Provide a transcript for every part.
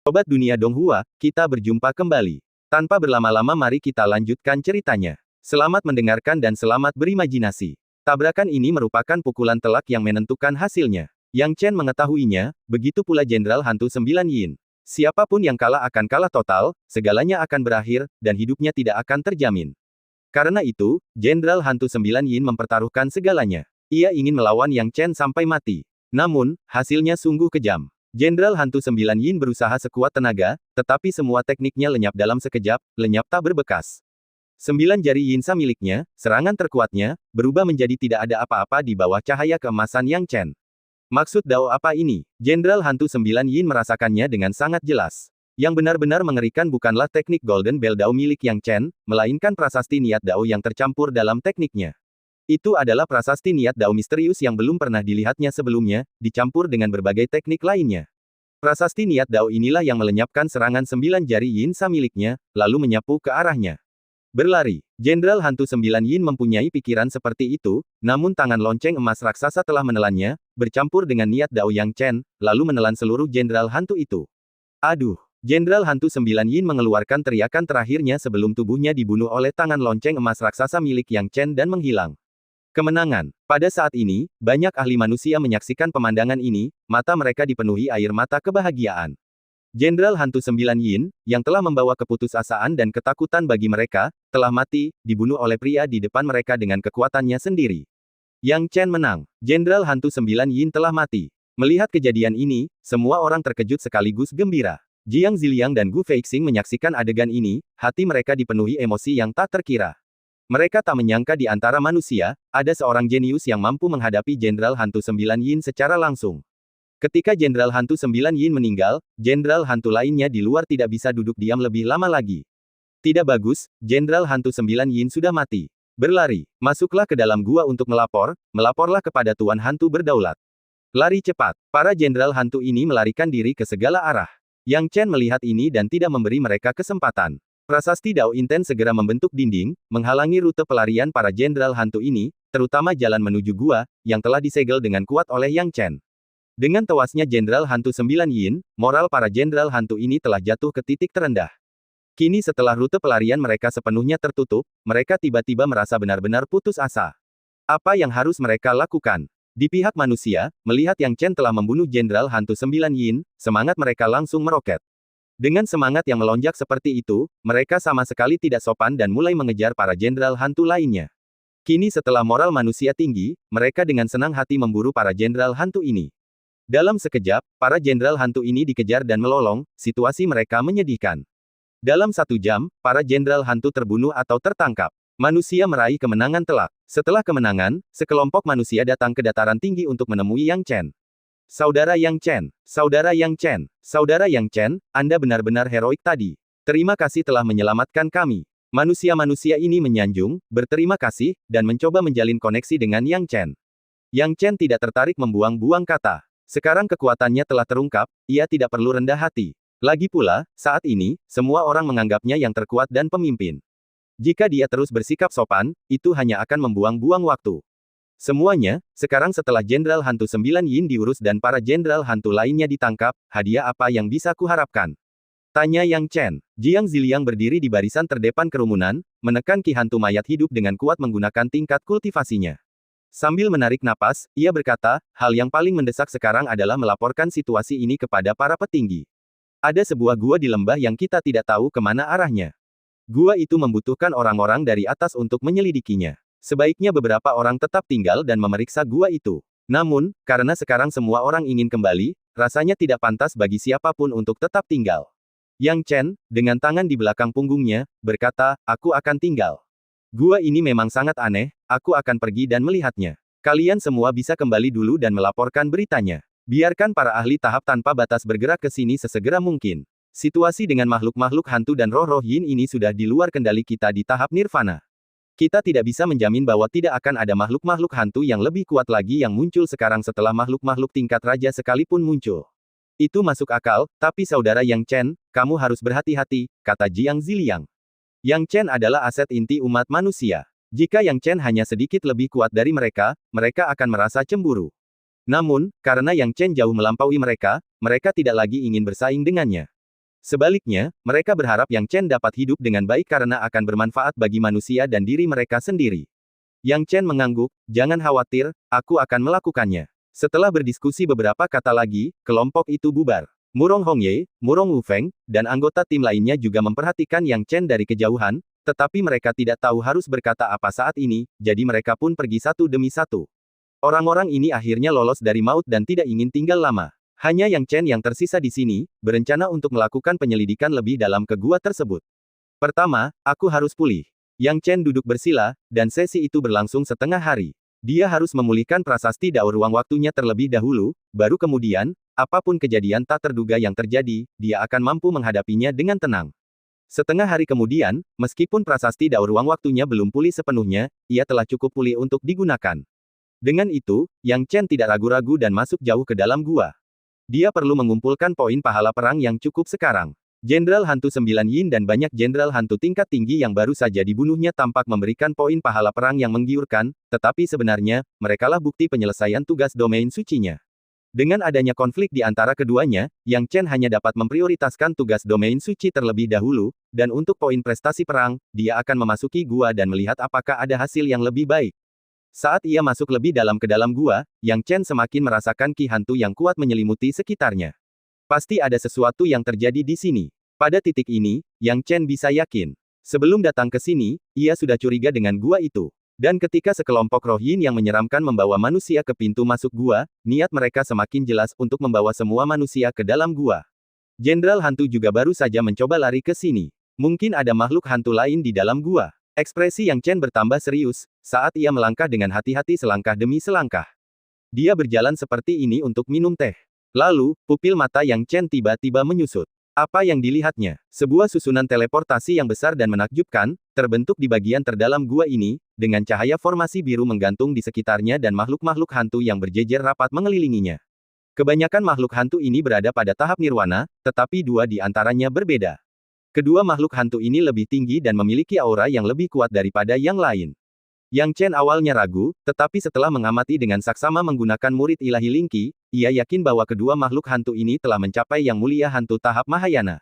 Sobat Dunia Donghua, kita berjumpa kembali. Tanpa berlama-lama mari kita lanjutkan ceritanya. Selamat mendengarkan dan selamat berimajinasi. Tabrakan ini merupakan pukulan telak yang menentukan hasilnya. Yang Chen mengetahuinya, begitu pula Jenderal Hantu 9 Yin. Siapapun yang kalah akan kalah total, segalanya akan berakhir, dan hidupnya tidak akan terjamin. Karena itu, Jenderal Hantu 9 Yin mempertaruhkan segalanya. Ia ingin melawan Yang Chen sampai mati. Namun, hasilnya sungguh kejam. Jenderal Hantu 9 Yin berusaha sekuat tenaga, tetapi semua tekniknya lenyap dalam sekejap, lenyap tak berbekas. 9 jari Yinsa miliknya, serangan terkuatnya, berubah menjadi tidak ada apa-apa di bawah cahaya keemasan Yang Chen. Maksud Dao apa ini? Jenderal Hantu 9 Yin merasakannya dengan sangat jelas. Yang benar-benar mengerikan bukanlah teknik Golden Bell Dao milik Yang Chen, melainkan prasasti niat Dao yang tercampur dalam tekniknya. Itu adalah prasasti niat Dao misterius yang belum pernah dilihatnya sebelumnya, dicampur dengan berbagai teknik lainnya. Prasasti niat Dao inilah yang melenyapkan serangan 9 jari Yinsa miliknya, lalu menyapu ke arahnya. Berlari. Jenderal Hantu 9 Yin mempunyai pikiran seperti itu, namun tangan lonceng emas raksasa telah menelannya, bercampur dengan niat Dao Yang Chen, lalu menelan seluruh Jenderal Hantu itu. Aduh! Jenderal Hantu 9 Yin mengeluarkan teriakan terakhirnya sebelum tubuhnya dibunuh oleh tangan lonceng emas raksasa milik Yang Chen dan menghilang. Kemenangan. Pada saat ini, banyak ahli manusia menyaksikan pemandangan ini, mata mereka dipenuhi air mata kebahagiaan. Jenderal Hantu 9 Yin, yang telah membawa keputusasaan dan ketakutan bagi mereka, telah mati, dibunuh oleh pria di depan mereka dengan kekuatannya sendiri. Yang Chen menang. Jenderal Hantu 9 Yin telah mati. Melihat kejadian ini, semua orang terkejut sekaligus gembira. Jiang Ziliang dan Gu Feixing menyaksikan adegan ini, hati mereka dipenuhi emosi yang tak terkira. Mereka tak menyangka di antara manusia, ada seorang jenius yang mampu menghadapi Jenderal Hantu 9 Yin secara langsung. Ketika Jenderal Hantu 9 Yin meninggal, Jenderal Hantu lainnya di luar tidak bisa duduk diam lebih lama lagi. Tidak bagus, Jenderal Hantu 9 Yin sudah mati. Berlari, masuklah ke dalam gua untuk melapor, melaporlah kepada Tuan Hantu Berdaulat. Lari cepat, para Jenderal Hantu ini melarikan diri ke segala arah. Yang Chen melihat ini dan tidak memberi mereka kesempatan. Prasasti Dao Inten segera membentuk dinding, menghalangi rute pelarian para Jenderal Hantu ini, terutama jalan menuju gua, yang telah disegel dengan kuat oleh Yang Chen. Dengan tewasnya Jenderal Hantu 9 Yin, moral para Jenderal Hantu ini telah jatuh ke titik terendah. Kini setelah rute pelarian mereka sepenuhnya tertutup, mereka tiba-tiba merasa benar-benar putus asa. Apa yang harus mereka lakukan? Di pihak manusia, melihat Yang Chen telah membunuh Jenderal Hantu 9 Yin, semangat mereka langsung meroket. Dengan semangat yang melonjak seperti itu, mereka sama sekali tidak sopan dan mulai mengejar para Jenderal Hantu lainnya. Kini setelah moral manusia tinggi, mereka dengan senang hati memburu para Jenderal Hantu ini. Dalam sekejap, para Jenderal Hantu ini dikejar dan melolong, situasi mereka menyedihkan. Dalam 1 jam, para Jenderal Hantu terbunuh atau tertangkap. Manusia meraih kemenangan telak. Setelah kemenangan, sekelompok manusia datang ke dataran tinggi untuk menemui Yang Chen. Saudara Yang Chen, Saudara Yang Chen, Saudara Yang Chen, Anda benar-benar heroik tadi. Terima kasih telah menyelamatkan kami. Manusia-manusia ini menyanjung, berterima kasih, dan mencoba menjalin koneksi dengan Yang Chen. Yang Chen tidak tertarik membuang-buang kata. Sekarang kekuatannya telah terungkap, ia tidak perlu rendah hati. Lagi pula, saat ini, semua orang menganggapnya yang terkuat dan pemimpin. Jika dia terus bersikap sopan, itu hanya akan membuang-buang waktu. Semuanya, sekarang setelah Jenderal Hantu 9 Yin diurus dan para Jenderal Hantu lainnya ditangkap, hadiah apa yang bisa kuharapkan? Tanya Yang Chen. Jiang Ziliang berdiri di barisan terdepan kerumunan, menekan Ki Hantu mayat hidup dengan kuat menggunakan tingkat kultivasinya. Sambil menarik napas, ia berkata, hal yang paling mendesak sekarang adalah melaporkan situasi ini kepada para petinggi. Ada sebuah gua di lembah yang kita tidak tahu kemana arahnya. Gua itu membutuhkan orang-orang dari atas untuk menyelidikinya. Sebaiknya beberapa orang tetap tinggal dan memeriksa gua itu. Namun, karena sekarang semua orang ingin kembali, rasanya tidak pantas bagi siapapun untuk tetap tinggal. Yang Chen, dengan tangan di belakang punggungnya, berkata, aku akan tinggal. Gua ini memang sangat aneh, aku akan pergi dan melihatnya. Kalian semua bisa kembali dulu dan melaporkan beritanya. Biarkan para ahli tahap tanpa batas bergerak ke sini sesegera mungkin. Situasi dengan makhluk-makhluk hantu dan roh-roh yin ini sudah di luar kendali kita di tahap nirvana. Kita tidak bisa menjamin bahwa tidak akan ada makhluk-makhluk hantu yang lebih kuat lagi yang muncul sekarang setelah makhluk-makhluk tingkat raja sekalipun muncul. Itu masuk akal, tapi saudara Yang Chen, kamu harus berhati-hati, kata Jiang Ziliang. Yang Chen adalah aset inti umat manusia. Jika Yang Chen hanya sedikit lebih kuat dari mereka, mereka akan merasa cemburu. Namun, karena Yang Chen jauh melampaui mereka, mereka tidak lagi ingin bersaing dengannya. Sebaliknya, mereka berharap Yang Chen dapat hidup dengan baik karena akan bermanfaat bagi manusia dan diri mereka sendiri. Yang Chen mengangguk, "Jangan khawatir, aku akan melakukannya." Setelah berdiskusi beberapa kata lagi, kelompok itu bubar. Murong Hongye, Murong Wufeng, dan anggota tim lainnya juga memperhatikan Yang Chen dari kejauhan, tetapi mereka tidak tahu harus berkata apa saat ini, jadi mereka pun pergi satu demi satu. Orang-orang ini akhirnya lolos dari maut dan tidak ingin tinggal lama. Hanya Yang Chen yang tersisa di sini, berencana untuk melakukan penyelidikan lebih dalam ke gua tersebut. Pertama, aku harus pulih. Yang Chen duduk bersila, dan sesi itu berlangsung setengah hari. Dia harus memulihkan prasasti daur ruang waktunya terlebih dahulu, baru kemudian, apapun kejadian tak terduga yang terjadi, dia akan mampu menghadapinya dengan tenang. Setengah hari kemudian, meskipun prasasti daur ruang waktunya belum pulih sepenuhnya, ia telah cukup pulih untuk digunakan. Dengan itu, Yang Chen tidak ragu-ragu dan masuk jauh ke dalam gua. Dia perlu mengumpulkan poin pahala perang yang cukup sekarang. Jenderal Hantu 9 Yin dan banyak jenderal hantu tingkat tinggi yang baru saja dibunuhnya tampak memberikan poin pahala perang yang menggiurkan, tetapi sebenarnya, merekalah bukti penyelesaian tugas domain sucinya. Dengan adanya konflik di antara keduanya, Yang Chen hanya dapat memprioritaskan tugas domain suci terlebih dahulu, dan untuk poin prestasi perang, dia akan memasuki gua dan melihat apakah ada hasil yang lebih baik. Saat ia masuk lebih dalam ke dalam gua, Yang Chen semakin merasakan ki hantu yang kuat menyelimuti sekitarnya. Pasti ada sesuatu yang terjadi di sini. Pada titik ini, Yang Chen bisa yakin. Sebelum datang ke sini, ia sudah curiga dengan gua itu. Dan ketika sekelompok roh yin yang menyeramkan membawa manusia ke pintu masuk gua, niat mereka semakin jelas untuk membawa semua manusia ke dalam gua. Jenderal hantu juga baru saja mencoba lari ke sini. Mungkin ada makhluk hantu lain di dalam gua. Ekspresi Yang Chen bertambah serius, saat ia melangkah dengan hati-hati selangkah demi selangkah. Dia berjalan seperti ini untuk minum teh. Lalu, pupil mata Yang Chen tiba-tiba menyusut. Apa yang dilihatnya? Sebuah susunan teleportasi yang besar dan menakjubkan, terbentuk di bagian terdalam gua ini, dengan cahaya formasi biru menggantung di sekitarnya dan makhluk-makhluk hantu yang berjejer rapat mengelilinginya. Kebanyakan makhluk hantu ini berada pada tahap nirwana, tetapi dua di antaranya berbeda. Kedua makhluk hantu ini lebih tinggi dan memiliki aura yang lebih kuat daripada yang lain. Yang Chen awalnya ragu, tetapi setelah mengamati dengan saksama menggunakan murid ilahi Lingqi, ia yakin bahwa kedua makhluk hantu ini telah mencapai yang mulia hantu tahap Mahayana.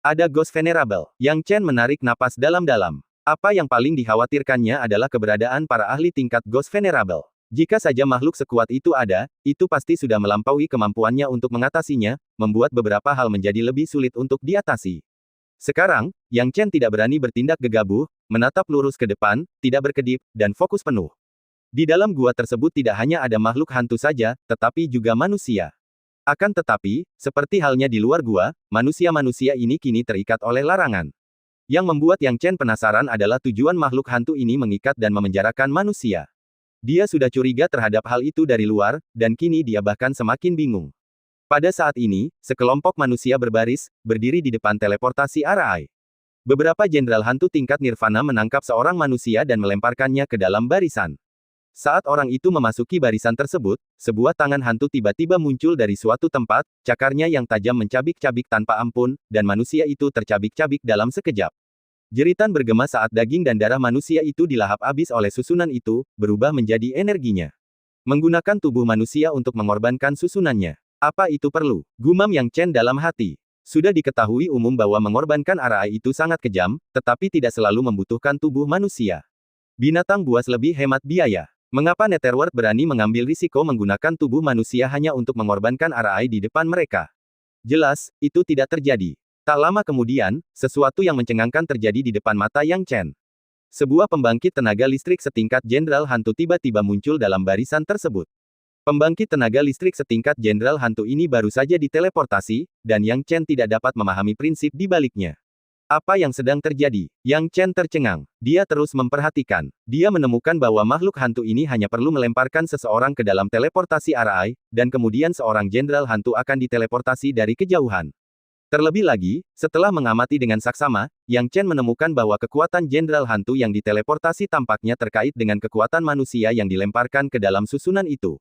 Ada Ghost Venerable. Yang Chen menarik napas dalam-dalam. Apa yang paling dikhawatirkannya adalah keberadaan para ahli tingkat Ghost Venerable. Jika saja makhluk sekuat itu ada, itu pasti sudah melampaui kemampuannya untuk mengatasinya, membuat beberapa hal menjadi lebih sulit untuk diatasi. Sekarang, Yang Chen tidak berani bertindak gegabah, menatap lurus ke depan, tidak berkedip, dan fokus penuh. Di dalam gua tersebut tidak hanya ada makhluk hantu saja, tetapi juga manusia. Akan tetapi, seperti halnya di luar gua, manusia-manusia ini kini terikat oleh larangan. Yang membuat Yang Chen penasaran adalah tujuan makhluk hantu ini mengikat dan memenjarakan manusia. Dia sudah curiga terhadap hal itu dari luar, dan kini dia bahkan semakin bingung. Pada saat ini, sekelompok manusia berbaris, berdiri di depan teleportasi Arai. Beberapa jenderal hantu tingkat nirvana menangkap seorang manusia dan melemparkannya ke dalam barisan. Saat orang itu memasuki barisan tersebut, sebuah tangan hantu tiba-tiba muncul dari suatu tempat, cakarnya yang tajam mencabik-cabik tanpa ampun, dan manusia itu tercabik-cabik dalam sekejap. Jeritan bergema saat daging dan darah manusia itu dilahap habis oleh susunan itu, berubah menjadi energinya. Menggunakan tubuh manusia untuk mengorbankan susunannya. Apa itu perlu? Gumam Yang Chen dalam hati. Sudah diketahui umum bahwa mengorbankan Arai itu sangat kejam, tetapi tidak selalu membutuhkan tubuh manusia. Binatang buas lebih hemat biaya. Mengapa Netherworld berani mengambil risiko menggunakan tubuh manusia hanya untuk mengorbankan Arai di depan mereka? Jelas, itu tidak terjadi. Tak lama kemudian, sesuatu yang mencengangkan terjadi di depan mata Yang Chen. Sebuah pembangkit tenaga listrik setingkat jenderal hantu tiba-tiba muncul dalam barisan tersebut. Pembangkit tenaga listrik setingkat jenderal hantu ini baru saja diteleportasi, dan Yang Chen tidak dapat memahami prinsip di baliknya. Apa yang sedang terjadi? Yang Chen tercengang. Dia terus memperhatikan. Dia menemukan bahwa makhluk hantu ini hanya perlu melemparkan seseorang ke dalam teleportasi Arai, dan kemudian seorang jenderal hantu akan diteleportasi dari kejauhan. Terlebih lagi, setelah mengamati dengan saksama, Yang Chen menemukan bahwa kekuatan jenderal hantu yang diteleportasi tampaknya terkait dengan kekuatan manusia yang dilemparkan ke dalam susunan itu.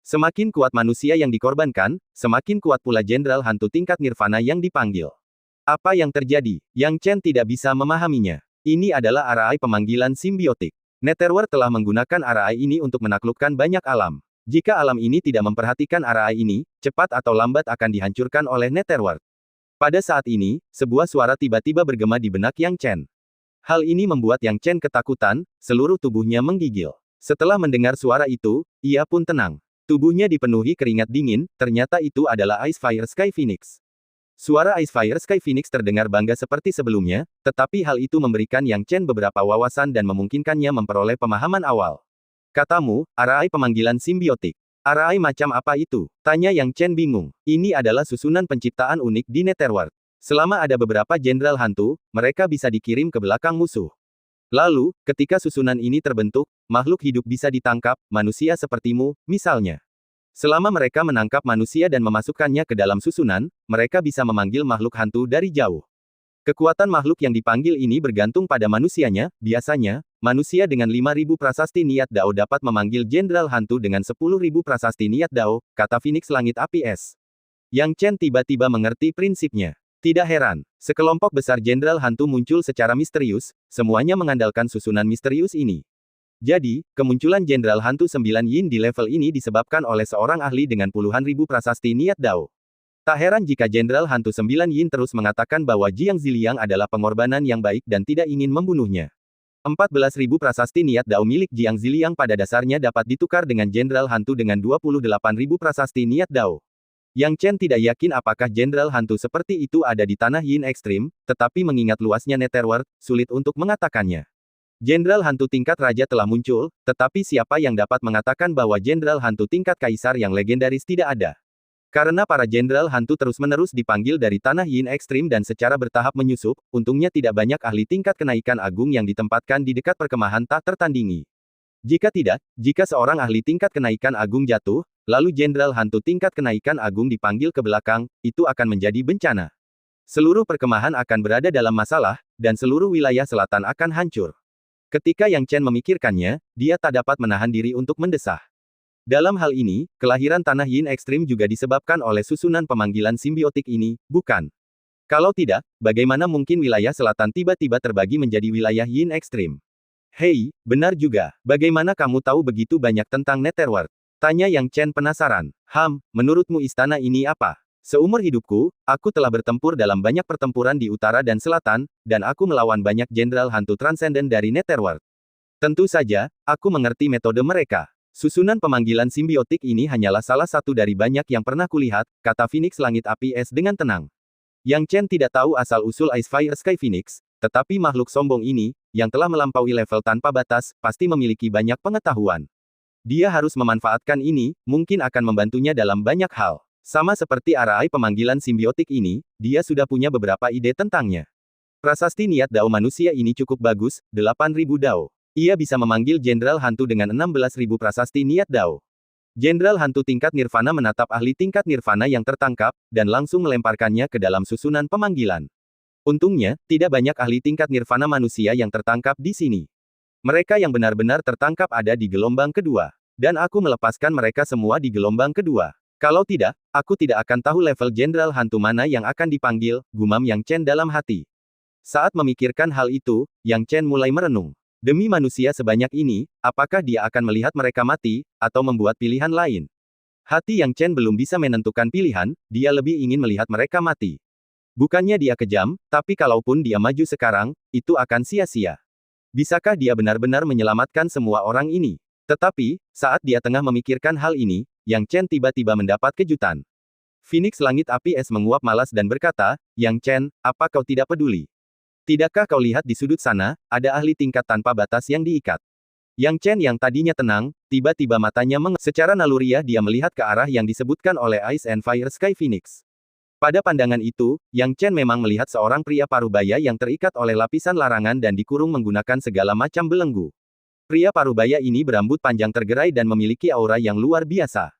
Semakin kuat manusia yang dikorbankan, semakin kuat pula jenderal hantu tingkat nirvana yang dipanggil. Apa yang terjadi? Yang Chen tidak bisa memahaminya. Ini adalah Arai pemanggilan simbiotik. Netherworld telah menggunakan Arai ini untuk menaklukkan banyak alam. Jika alam ini tidak memperhatikan Arai ini, cepat atau lambat akan dihancurkan oleh Netherworld. Pada saat ini, sebuah suara tiba-tiba bergema di benak Yang Chen. Hal ini membuat Yang Chen ketakutan, seluruh tubuhnya menggigil. Setelah mendengar suara itu, ia pun tenang. Tubuhnya dipenuhi keringat dingin, ternyata itu adalah Ice Fire Sky Phoenix. Suara Ice Fire Sky Phoenix terdengar bangga seperti sebelumnya, tetapi hal itu memberikan Yang Chen beberapa wawasan dan memungkinkannya memperoleh pemahaman awal. Katamu, arai pemanggilan simbiotik. Arai macam apa itu? Tanya Yang Chen bingung. Ini adalah susunan penciptaan unik di Netherworld. Selama ada beberapa jenderal hantu, mereka bisa dikirim ke belakang musuh. Lalu, ketika susunan ini terbentuk, makhluk hidup bisa ditangkap, manusia sepertimu, misalnya. Selama mereka menangkap manusia dan memasukkannya ke dalam susunan, mereka bisa memanggil makhluk hantu dari jauh. Kekuatan makhluk yang dipanggil ini bergantung pada manusianya, biasanya, manusia dengan 5.000 prasasti niat Dao dapat memanggil jenderal hantu dengan 10.000 prasasti niat Dao, kata Phoenix Langit Api Es. Yang Chen tiba-tiba mengerti prinsipnya. Tidak heran, sekelompok besar jenderal hantu muncul secara misterius, semuanya mengandalkan susunan misterius ini. Jadi, kemunculan jenderal hantu 9 Yin di level ini disebabkan oleh seorang ahli dengan puluhan ribu prasasti niat Dao. Tak heran jika Jenderal Hantu 9 Yin terus mengatakan bahwa Jiang Ziliang adalah pengorbanan yang baik dan tidak ingin membunuhnya. 14.000 prasasti niat Dao milik Jiang Ziliang pada dasarnya dapat ditukar dengan Jenderal Hantu dengan 28.000 prasasti niat Dao. Yang Chen tidak yakin apakah Jenderal Hantu seperti itu ada di tanah Yin ekstrim, tetapi mengingat luasnya Netherworld, sulit untuk mengatakannya. Jenderal Hantu tingkat Raja telah muncul, tetapi siapa yang dapat mengatakan bahwa Jenderal Hantu tingkat Kaisar yang legendaris tidak ada? Karena para jenderal hantu terus-menerus dipanggil dari tanah Yin ekstrim dan secara bertahap menyusup, untungnya tidak banyak ahli tingkat kenaikan agung yang ditempatkan di dekat perkemahan tak tertandingi. Jika tidak, jika seorang ahli tingkat kenaikan agung jatuh, lalu jenderal hantu tingkat kenaikan agung dipanggil ke belakang, itu akan menjadi bencana. Seluruh perkemahan akan berada dalam masalah, dan seluruh wilayah selatan akan hancur. Ketika Yang Chen memikirkannya, dia tak dapat menahan diri untuk mendesah. Dalam hal ini, kelahiran tanah Yin ekstrim juga disebabkan oleh susunan pemanggilan simbiotik ini, bukan? Kalau tidak, bagaimana mungkin wilayah selatan tiba-tiba terbagi menjadi wilayah Yin ekstrim? Hei, benar juga. Bagaimana kamu tahu begitu banyak tentang Netherworld? Tanya Yang Chen penasaran. Menurutmu istana ini apa? Seumur hidupku, aku telah bertempur dalam banyak pertempuran di utara dan selatan, dan aku melawan banyak jenderal hantu transenden dari Netherworld. Tentu saja, aku mengerti metode mereka. Susunan pemanggilan simbiotik ini hanyalah salah satu dari banyak yang pernah kulihat, kata Phoenix Langit Api Es dengan tenang. Yang Chen tidak tahu asal-usul Ice Fire Sky Phoenix, tetapi makhluk sombong ini, yang telah melampaui level tanpa batas, pasti memiliki banyak pengetahuan. Dia harus memanfaatkan ini, mungkin akan membantunya dalam banyak hal. Sama seperti arai pemanggilan simbiotik ini, dia sudah punya beberapa ide tentangnya. Prasasti niat Dao manusia ini cukup bagus, 8.000 Dao. Ia bisa memanggil jenderal hantu dengan 16.000 prasasti niat Dao. Jenderal hantu tingkat Nirvana menatap ahli tingkat Nirvana yang tertangkap, dan langsung melemparkannya ke dalam susunan pemanggilan. Untungnya, tidak banyak ahli tingkat Nirvana manusia yang tertangkap di sini. Mereka yang benar-benar tertangkap ada di gelombang kedua. Dan aku melepaskan mereka semua di gelombang kedua. Kalau tidak, aku tidak akan tahu level jenderal hantu mana yang akan dipanggil, gumam Yang Chen dalam hati. Saat memikirkan hal itu, Yang Chen mulai merenung. Demi manusia sebanyak ini, apakah dia akan melihat mereka mati, atau membuat pilihan lain? Hati Yang Chen belum bisa menentukan pilihan, dia lebih ingin melihat mereka mati. Bukannya dia kejam, tapi kalaupun dia maju sekarang, itu akan sia-sia. Bisakah dia benar-benar menyelamatkan semua orang ini? Tetapi, saat dia tengah memikirkan hal ini, Yang Chen tiba-tiba mendapat kejutan. Phoenix Langit Api Es menguap malas dan berkata, Yang Chen, apa kau tidak peduli? Tidakkah kau lihat di sudut sana, ada ahli tingkat tanpa batas yang diikat? Yang Chen yang tadinya tenang, tiba-tiba matanya secara naluriah dia melihat ke arah yang disebutkan oleh Ice and Fire Sky Phoenix. Pada pandangan itu, Yang Chen memang melihat seorang pria parubaya yang terikat oleh lapisan larangan dan dikurung menggunakan segala macam belenggu. Pria parubaya ini berambut panjang tergerai dan memiliki aura yang luar biasa.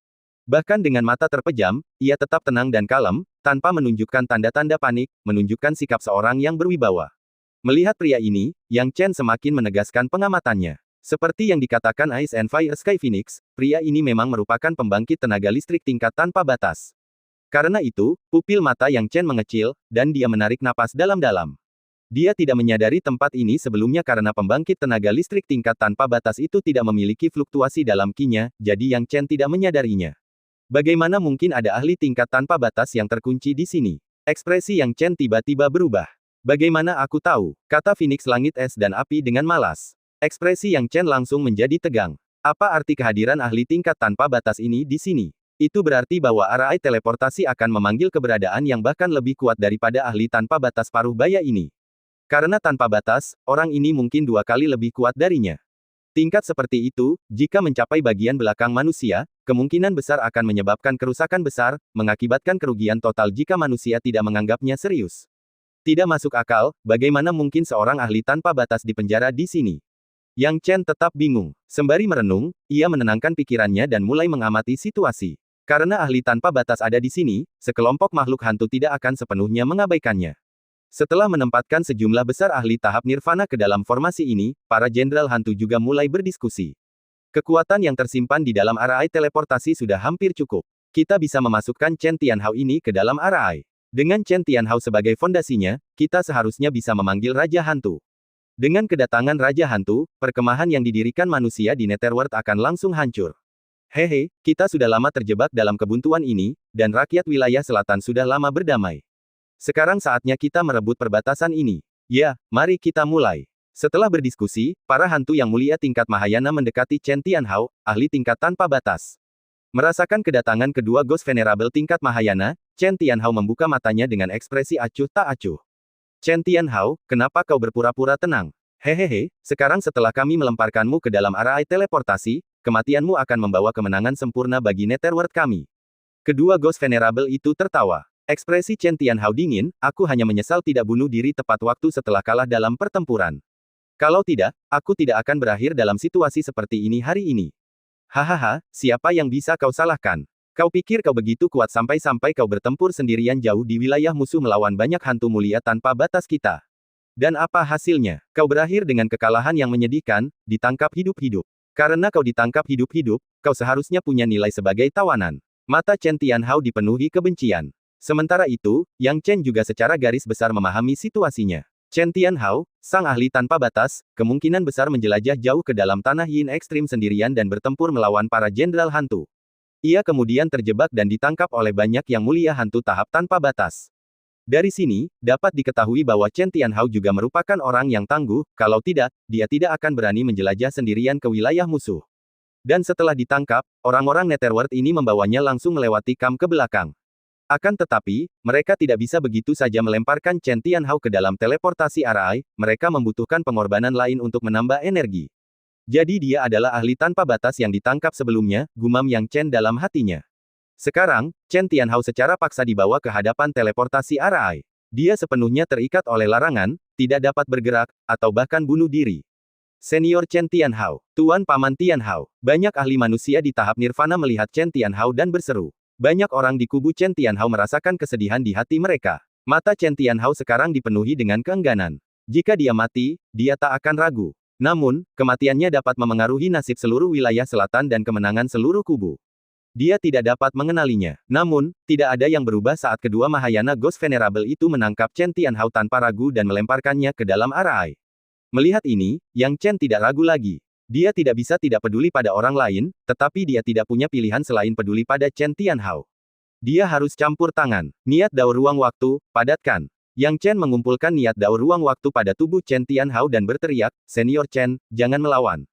Bahkan dengan mata terpejam, ia tetap tenang dan kalem, tanpa menunjukkan tanda-tanda panik, menunjukkan sikap seorang yang berwibawa. Melihat pria ini, Yang Chen semakin menegaskan pengamatannya. Seperti yang dikatakan Ice and Fire Sky Phoenix, pria ini memang merupakan pembangkit tenaga listrik tingkat tanpa batas. Karena itu, pupil mata Yang Chen mengecil, dan dia menarik napas dalam-dalam. Dia tidak menyadari tempat ini sebelumnya karena pembangkit tenaga listrik tingkat tanpa batas itu tidak memiliki fluktuasi dalam ki-nya, jadi Yang Chen tidak menyadarinya. Bagaimana mungkin ada ahli tingkat tanpa batas yang terkunci di sini? Ekspresi Yang Chen tiba-tiba berubah. Bagaimana aku tahu? Kata Phoenix langit es dan api dengan malas. Ekspresi Yang Chen langsung menjadi tegang. Apa arti kehadiran ahli tingkat tanpa batas ini di sini? Itu berarti bahwa arai teleportasi akan memanggil keberadaan yang bahkan lebih kuat daripada ahli tanpa batas paruh baya ini. Karena tanpa batas, orang ini mungkin 2 kali lebih kuat darinya. Tingkat seperti itu, jika mencapai bagian belakang manusia, kemungkinan besar akan menyebabkan kerusakan besar, mengakibatkan kerugian total jika manusia tidak menganggapnya serius. Tidak masuk akal, bagaimana mungkin seorang ahli tanpa batas dipenjara di sini? Yang Chen tetap bingung. Sembari merenung, ia menenangkan pikirannya dan mulai mengamati situasi. Karena ahli tanpa batas ada di sini, sekelompok makhluk hantu tidak akan sepenuhnya mengabaikannya. Setelah menempatkan sejumlah besar ahli tahap nirvana ke dalam formasi ini, para jenderal hantu juga mulai berdiskusi. Kekuatan yang tersimpan di dalam arai teleportasi sudah hampir cukup. Kita bisa memasukkan Chen Tianhao ini ke dalam arai. Dengan Chen Tianhao sebagai fondasinya, kita seharusnya bisa memanggil Raja Hantu. Dengan kedatangan Raja Hantu, perkemahan yang didirikan manusia di Netherworld akan langsung hancur. Hehe, kita sudah lama terjebak dalam kebuntuan ini, dan rakyat wilayah selatan sudah lama berdamai. Sekarang saatnya kita merebut perbatasan ini. Ya, mari kita mulai. Setelah berdiskusi, para hantu yang mulia tingkat Mahayana mendekati Chen Tianhao, ahli tingkat tanpa batas. Merasakan kedatangan kedua Ghost Venerable tingkat Mahayana, Chen Tianhao membuka matanya dengan ekspresi acuh tak acuh. Chen Tianhao, kenapa kau berpura-pura tenang? Hehehe, sekarang setelah kami melemparkanmu ke dalam arai teleportasi, kematianmu akan membawa kemenangan sempurna bagi Netherworld kami. Kedua Ghost Venerable itu tertawa. Ekspresi Chen Tianhao dingin, aku hanya menyesal tidak bunuh diri tepat waktu setelah kalah dalam pertempuran. Kalau tidak, aku tidak akan berakhir dalam situasi seperti ini hari ini. Hahaha, siapa yang bisa kau salahkan? Kau pikir kau begitu kuat sampai-sampai kau bertempur sendirian jauh di wilayah musuh melawan banyak hantu mulia tanpa batas kita. Dan apa hasilnya? Kau berakhir dengan kekalahan yang menyedihkan, ditangkap hidup-hidup. Karena kau ditangkap hidup-hidup, kau seharusnya punya nilai sebagai tawanan. Mata Chen Tianhao dipenuhi kebencian. Sementara itu, Yang Chen juga secara garis besar memahami situasinya. Chen Tianhao, sang ahli tanpa batas, kemungkinan besar menjelajah jauh ke dalam tanah Yin ekstrim sendirian dan bertempur melawan para jenderal hantu. Ia kemudian terjebak dan ditangkap oleh banyak yang mulia hantu tahap tanpa batas. Dari sini, dapat diketahui bahwa Chen Tianhao juga merupakan orang yang tangguh, kalau tidak, dia tidak akan berani menjelajah sendirian ke wilayah musuh. Dan setelah ditangkap, orang-orang Netherworld ini membawanya langsung melewati kamp ke belakang. Akan tetapi, mereka tidak bisa begitu saja melemparkan Chen Tianhao ke dalam teleportasi arai, mereka membutuhkan pengorbanan lain untuk menambah energi. Jadi dia adalah ahli tanpa batas yang ditangkap sebelumnya, gumam Yang Chen dalam hatinya. Sekarang, Chen Tianhao secara paksa dibawa ke hadapan teleportasi arai. Dia sepenuhnya terikat oleh larangan, tidak dapat bergerak, atau bahkan bunuh diri. Senior Chen Tianhao, Tuan Paman Tianhao, banyak ahli manusia di tahap nirvana melihat Chen Tianhao dan berseru. Banyak orang di kubu Chen Tianhao merasakan kesedihan di hati mereka. Mata Chen Tianhao sekarang dipenuhi dengan keengganan. Jika dia mati, dia tak akan ragu. Namun, kematiannya dapat memengaruhi nasib seluruh wilayah selatan dan kemenangan seluruh kubu. Dia tidak dapat mengenalinya. Namun, tidak ada yang berubah saat kedua Mahayana Ghost Venerable itu menangkap Chen Tianhao tanpa ragu dan melemparkannya ke dalam arai. Melihat ini, Yang Chen tidak ragu lagi. Dia tidak bisa tidak peduli pada orang lain, tetapi dia tidak punya pilihan selain peduli pada Chen Tianhao. Dia harus campur tangan. Niat daur ruang waktu, padatkan. Yang Chen mengumpulkan niat daur ruang waktu pada tubuh Chen Tianhao dan berteriak, Senior Chen, jangan melawan.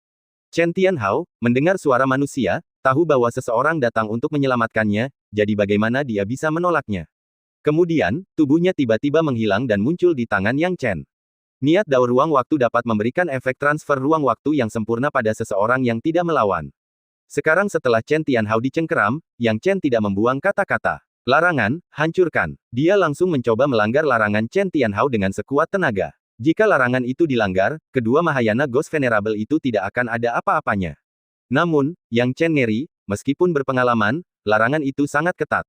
Chen Tianhao, mendengar suara manusia, tahu bahwa seseorang datang untuk menyelamatkannya, jadi bagaimana dia bisa menolaknya. Kemudian, tubuhnya tiba-tiba menghilang dan muncul di tangan Yang Chen. Niat daur ruang waktu dapat memberikan efek transfer ruang waktu yang sempurna pada seseorang yang tidak melawan. Sekarang setelah Chen Tianhao dicengkeram, Yang Chen tidak membuang kata-kata. Larangan, hancurkan. Dia langsung mencoba melanggar larangan Chen Tianhao dengan sekuat tenaga. Jika larangan itu dilanggar, kedua Mahayana Ghost Venerable itu tidak akan ada apa-apanya. Namun, Yang Chen ngeri, meskipun berpengalaman, larangan itu sangat ketat.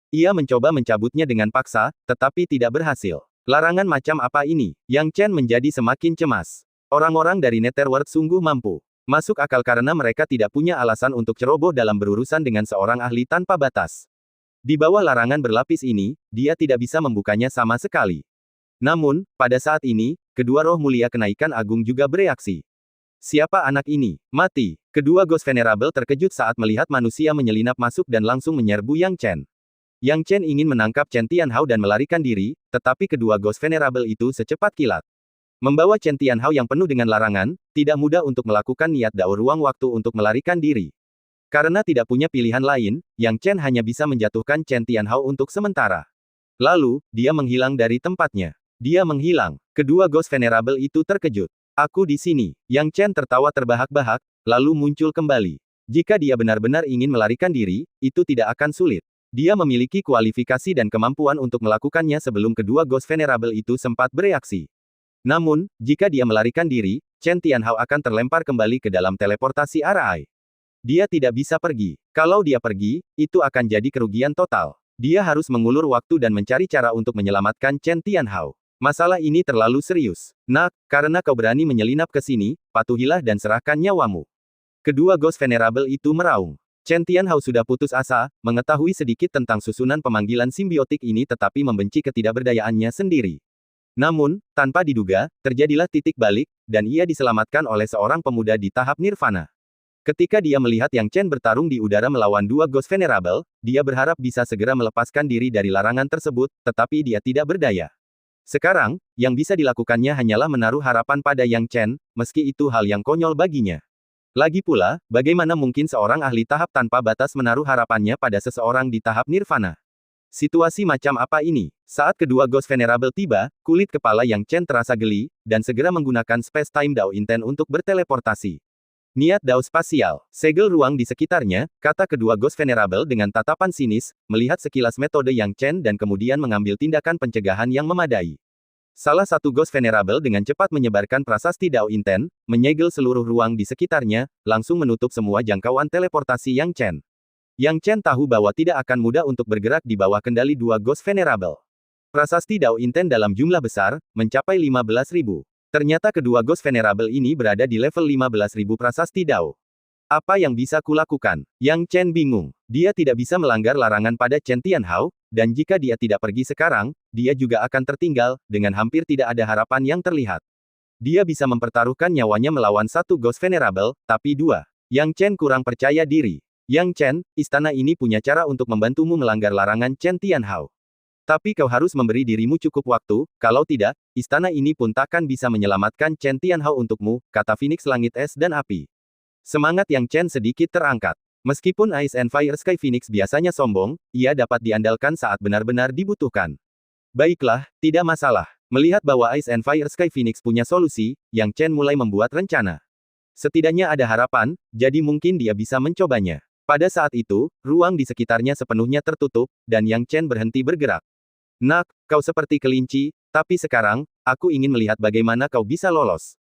Ia mencoba mencabutnya dengan paksa, tetapi tidak berhasil. Larangan macam apa ini? Yang Chen menjadi semakin cemas. Orang-orang dari Netherworld sungguh mampu. Masuk akal karena mereka tidak punya alasan untuk ceroboh dalam berurusan dengan seorang ahli tanpa batas. Di bawah larangan berlapis ini, dia tidak bisa membukanya sama sekali. Namun, pada saat ini, kedua roh mulia kenaikan agung juga bereaksi. Siapa anak ini? Mati. Kedua Ghost Venerable terkejut saat melihat manusia menyelinap masuk dan langsung menyerbu Yang Chen. Yang Chen ingin menangkap Chen Tianhao dan melarikan diri, tetapi kedua Ghost Venerable itu secepat kilat. Membawa Chen Tianhao yang penuh dengan larangan, tidak mudah untuk melakukan niat dao ruang waktu untuk melarikan diri. Karena tidak punya pilihan lain, Yang Chen hanya bisa menjatuhkan Chen Tianhao untuk sementara. Lalu, dia menghilang dari tempatnya. Dia menghilang. Kedua Ghost Venerable itu terkejut. Aku di sini. Yang Chen tertawa terbahak-bahak, lalu muncul kembali. Jika dia benar-benar ingin melarikan diri, itu tidak akan sulit. Dia memiliki kualifikasi dan kemampuan untuk melakukannya sebelum kedua Ghost Venerable itu sempat bereaksi. Namun, jika dia melarikan diri, Chen Tianhao akan terlempar kembali ke dalam teleportasi Arai. Dia tidak bisa pergi. Kalau dia pergi, itu akan jadi kerugian total. Dia harus mengulur waktu dan mencari cara untuk menyelamatkan Chen Tianhao. Masalah ini terlalu serius. Nak, karena kau berani menyelinap ke sini, patuhilah dan serahkan nyawamu. Kedua Ghost Venerable itu meraung. Chen Tianhao sudah putus asa, mengetahui sedikit tentang susunan pemanggilan simbiotik ini tetapi membenci ketidakberdayaannya sendiri. Namun, tanpa diduga, terjadilah titik balik, dan ia diselamatkan oleh seorang pemuda di tahap nirvana. Ketika dia melihat Yang Chen bertarung di udara melawan dua Ghost Venerable, dia berharap bisa segera melepaskan diri dari larangan tersebut, tetapi dia tidak berdaya. Sekarang, yang bisa dilakukannya hanyalah menaruh harapan pada Yang Chen, meski itu hal yang konyol baginya. Lagi pula, bagaimana mungkin seorang ahli tahap tanpa batas menaruh harapannya pada seseorang di tahap nirvana? Situasi macam apa ini? Saat kedua Ghost Venerable tiba, kulit kepala Yang Chen terasa geli, dan segera menggunakan Space Time Dao Inten untuk berteleportasi. Niat dao spasial, segel ruang di sekitarnya, kata kedua Ghost Venerable dengan tatapan sinis, melihat sekilas metode Yang Chen dan kemudian mengambil tindakan pencegahan yang memadai. Salah satu Ghost Venerable dengan cepat menyebarkan prasasti Dao Inten, menyegel seluruh ruang di sekitarnya, langsung menutup semua jangkauan teleportasi Yang Chen. Yang Chen tahu bahwa tidak akan mudah untuk bergerak di bawah kendali dua Ghost Venerable. Prasasti Dao Inten dalam jumlah besar, mencapai 15.000. Ternyata kedua Ghost Venerable ini berada di level 15.000 prasasti Dao. Apa yang bisa kulakukan? Yang Chen bingung. Dia tidak bisa melanggar larangan pada Chen Tianhao, dan jika dia tidak pergi sekarang, dia juga akan tertinggal, dengan hampir tidak ada harapan yang terlihat. Dia bisa mempertaruhkan nyawanya melawan satu Ghost Venerable, tapi dua. Yang Chen kurang percaya diri. Yang Chen, istana ini punya cara untuk membantumu melanggar larangan Chen Tianhao. Tapi kau harus memberi dirimu cukup waktu, kalau tidak, istana ini pun takkan bisa menyelamatkan Chen Tianhao untukmu, kata Phoenix Langit Es dan Api. Semangat Yang Chen sedikit terangkat. Meskipun Ice and Fire Sky Phoenix biasanya sombong, ia dapat diandalkan saat benar-benar dibutuhkan. Baiklah, tidak masalah. Melihat bahwa Ice and Fire Sky Phoenix punya solusi, Yang Chen mulai membuat rencana. Setidaknya ada harapan, jadi mungkin dia bisa mencobanya. Pada saat itu, ruang di sekitarnya sepenuhnya tertutup, dan Yang Chen berhenti bergerak. Nak, kau seperti kelinci, tapi sekarang, aku ingin melihat bagaimana kau bisa lolos.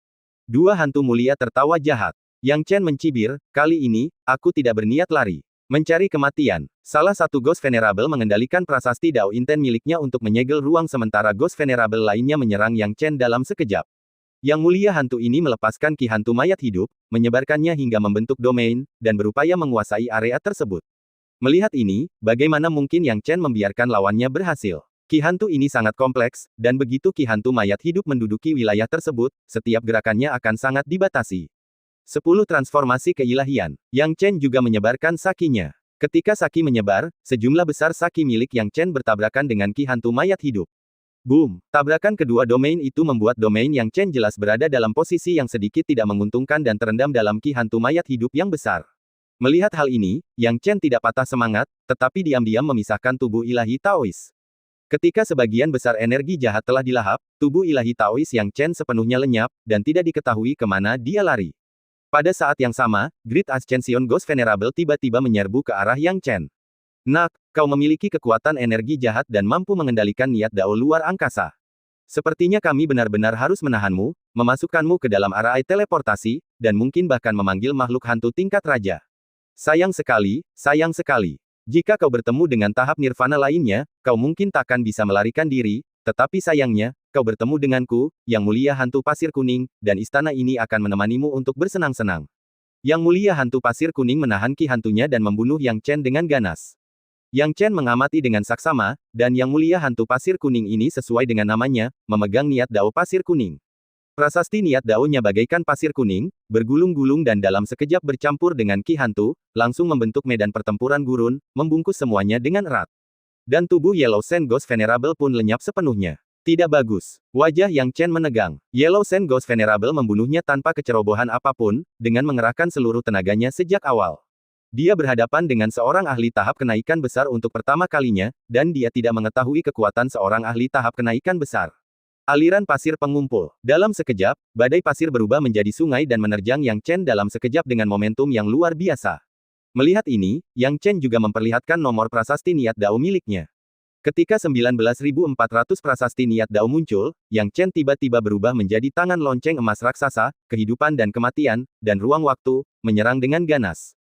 Dua hantu mulia tertawa jahat. Yang Chen mencibir, kali ini, aku tidak berniat lari. Mencari kematian. Salah satu Ghost Venerable mengendalikan prasasti Dao Inten miliknya untuk menyegel ruang sementara Ghost Venerable lainnya menyerang Yang Chen dalam sekejap. Yang mulia hantu ini melepaskan Ki Hantu Mayat Hidup, menyebarkannya hingga membentuk domain, dan berupaya menguasai area tersebut. Melihat ini, bagaimana mungkin Yang Chen membiarkan lawannya berhasil? Ki Hantu ini sangat kompleks, dan begitu Ki Hantu Mayat Hidup menduduki wilayah tersebut, setiap gerakannya akan sangat dibatasi. 10 transformasi keilahian. Yang Chen juga menyebarkan sakinya. Ketika saki menyebar, sejumlah besar saki milik Yang Chen bertabrakan dengan Ki Hantu Mayat Hidup. Boom! Tabrakan kedua domain itu membuat domain Yang Chen jelas berada dalam posisi yang sedikit tidak menguntungkan dan terendam dalam Ki Hantu Mayat Hidup yang besar. Melihat hal ini, Yang Chen tidak patah semangat, tetapi diam-diam memisahkan tubuh ilahi Taois. Ketika sebagian besar energi jahat telah dilahap, tubuh ilahi Taois Yang Chen sepenuhnya lenyap, dan tidak diketahui kemana dia lari. Pada saat yang sama, Great Ascension Ghost Venerable tiba-tiba menyerbu ke arah Yang Chen. Nak, kau memiliki kekuatan energi jahat dan mampu mengendalikan niat dao luar angkasa. Sepertinya kami benar-benar harus menahanmu, memasukkanmu ke dalam area teleportasi, dan mungkin bahkan memanggil makhluk hantu tingkat raja. Sayang sekali, sayang sekali. Jika kau bertemu dengan tahap nirvana lainnya, kau mungkin takkan bisa melarikan diri, tetapi sayangnya, kau bertemu denganku, Yang Mulia Hantu Pasir Kuning, dan istana ini akan menemanimu untuk bersenang-senang. Yang Mulia Hantu Pasir Kuning menahan Ki Hantunya dan membunuh Yang Chen dengan ganas. Yang Chen mengamati dengan saksama, dan Yang Mulia Hantu Pasir Kuning ini sesuai dengan namanya, memegang niat dao pasir kuning. Prasasti niat daonya bagaikan pasir kuning, bergulung-gulung dan dalam sekejap bercampur dengan Ki Hantu, langsung membentuk medan pertempuran gurun, membungkus semuanya dengan erat. Dan tubuh Yellow Sand Ghost Venerable pun lenyap sepenuhnya. Tidak bagus. Wajah Yang Chen menegang. Yellow Sand Ghost Venerable membunuhnya tanpa kecerobohan apapun, dengan mengerahkan seluruh tenaganya sejak awal. Dia berhadapan dengan seorang ahli tahap kenaikan besar untuk pertama kalinya, dan dia tidak mengetahui kekuatan seorang ahli tahap kenaikan besar. Aliran pasir pengumpul. Dalam sekejap, badai pasir berubah menjadi sungai dan menerjang Yang Chen dalam sekejap dengan momentum yang luar biasa. Melihat ini, Yang Chen juga memperlihatkan nomor prasasti niat Dao miliknya. Ketika 19.400 prasasti niat Dao muncul, Yang Chen tiba-tiba berubah menjadi tangan lonceng emas raksasa, kehidupan dan kematian, dan ruang waktu, menyerang dengan ganas.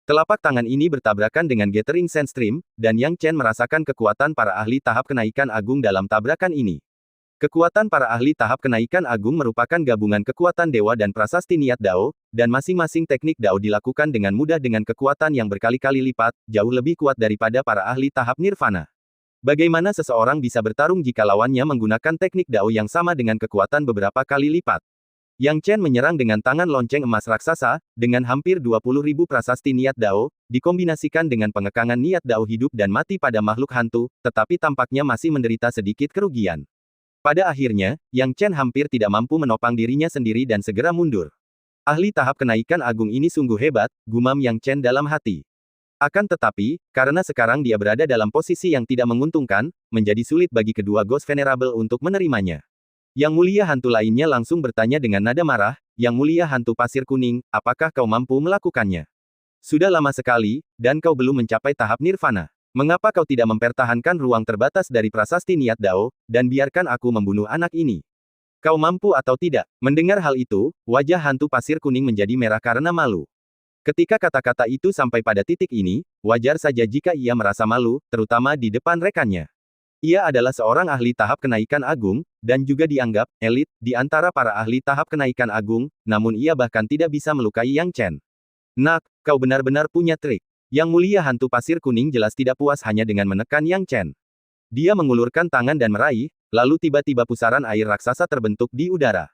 Telapak tangan ini bertabrakan dengan Gathering Sand Stream, dan Yang Chen merasakan kekuatan para ahli tahap kenaikan agung dalam tabrakan ini. Kekuatan para ahli tahap kenaikan agung merupakan gabungan kekuatan dewa dan prasasti niat Dao, dan masing-masing teknik Dao dilakukan dengan mudah dengan kekuatan yang berkali-kali lipat, jauh lebih kuat daripada para ahli tahap nirvana. Bagaimana seseorang bisa bertarung jika lawannya menggunakan teknik Dao yang sama dengan kekuatan beberapa kali lipat? Yang Chen menyerang dengan tangan lonceng emas raksasa, dengan hampir 20.000 prasasti niat Dao, dikombinasikan dengan pengekangan niat Dao hidup dan mati pada makhluk hantu, tetapi tampaknya masih menderita sedikit kerugian. Pada akhirnya, Yang Chen hampir tidak mampu menopang dirinya sendiri dan segera mundur. Ahli tahap kenaikan agung ini sungguh hebat, gumam Yang Chen dalam hati. Akan tetapi, karena sekarang dia berada dalam posisi yang tidak menguntungkan, menjadi sulit bagi kedua Ghost Venerable untuk menerimanya. Yang mulia hantu lainnya langsung bertanya dengan nada marah, Yang mulia hantu pasir kuning, apakah kau mampu melakukannya? Sudah lama sekali, dan kau belum mencapai tahap nirvana. Mengapa kau tidak mempertahankan ruang terbatas dari prasasti niat Dao, dan biarkan aku membunuh anak ini? Kau mampu atau tidak? Mendengar hal itu, wajah hantu pasir kuning menjadi merah karena malu. Ketika kata-kata itu sampai pada titik ini, wajar saja jika ia merasa malu, terutama di depan rekannya. Ia adalah seorang ahli tahap kenaikan agung, dan juga dianggap elit di antara para ahli tahap kenaikan agung, namun ia bahkan tidak bisa melukai Yang Chen. Nak, kau benar-benar punya trik. Yang mulia hantu pasir kuning jelas tidak puas hanya dengan menekan Yang Chen. Dia mengulurkan tangan dan meraih, lalu tiba-tiba pusaran air raksasa terbentuk di udara.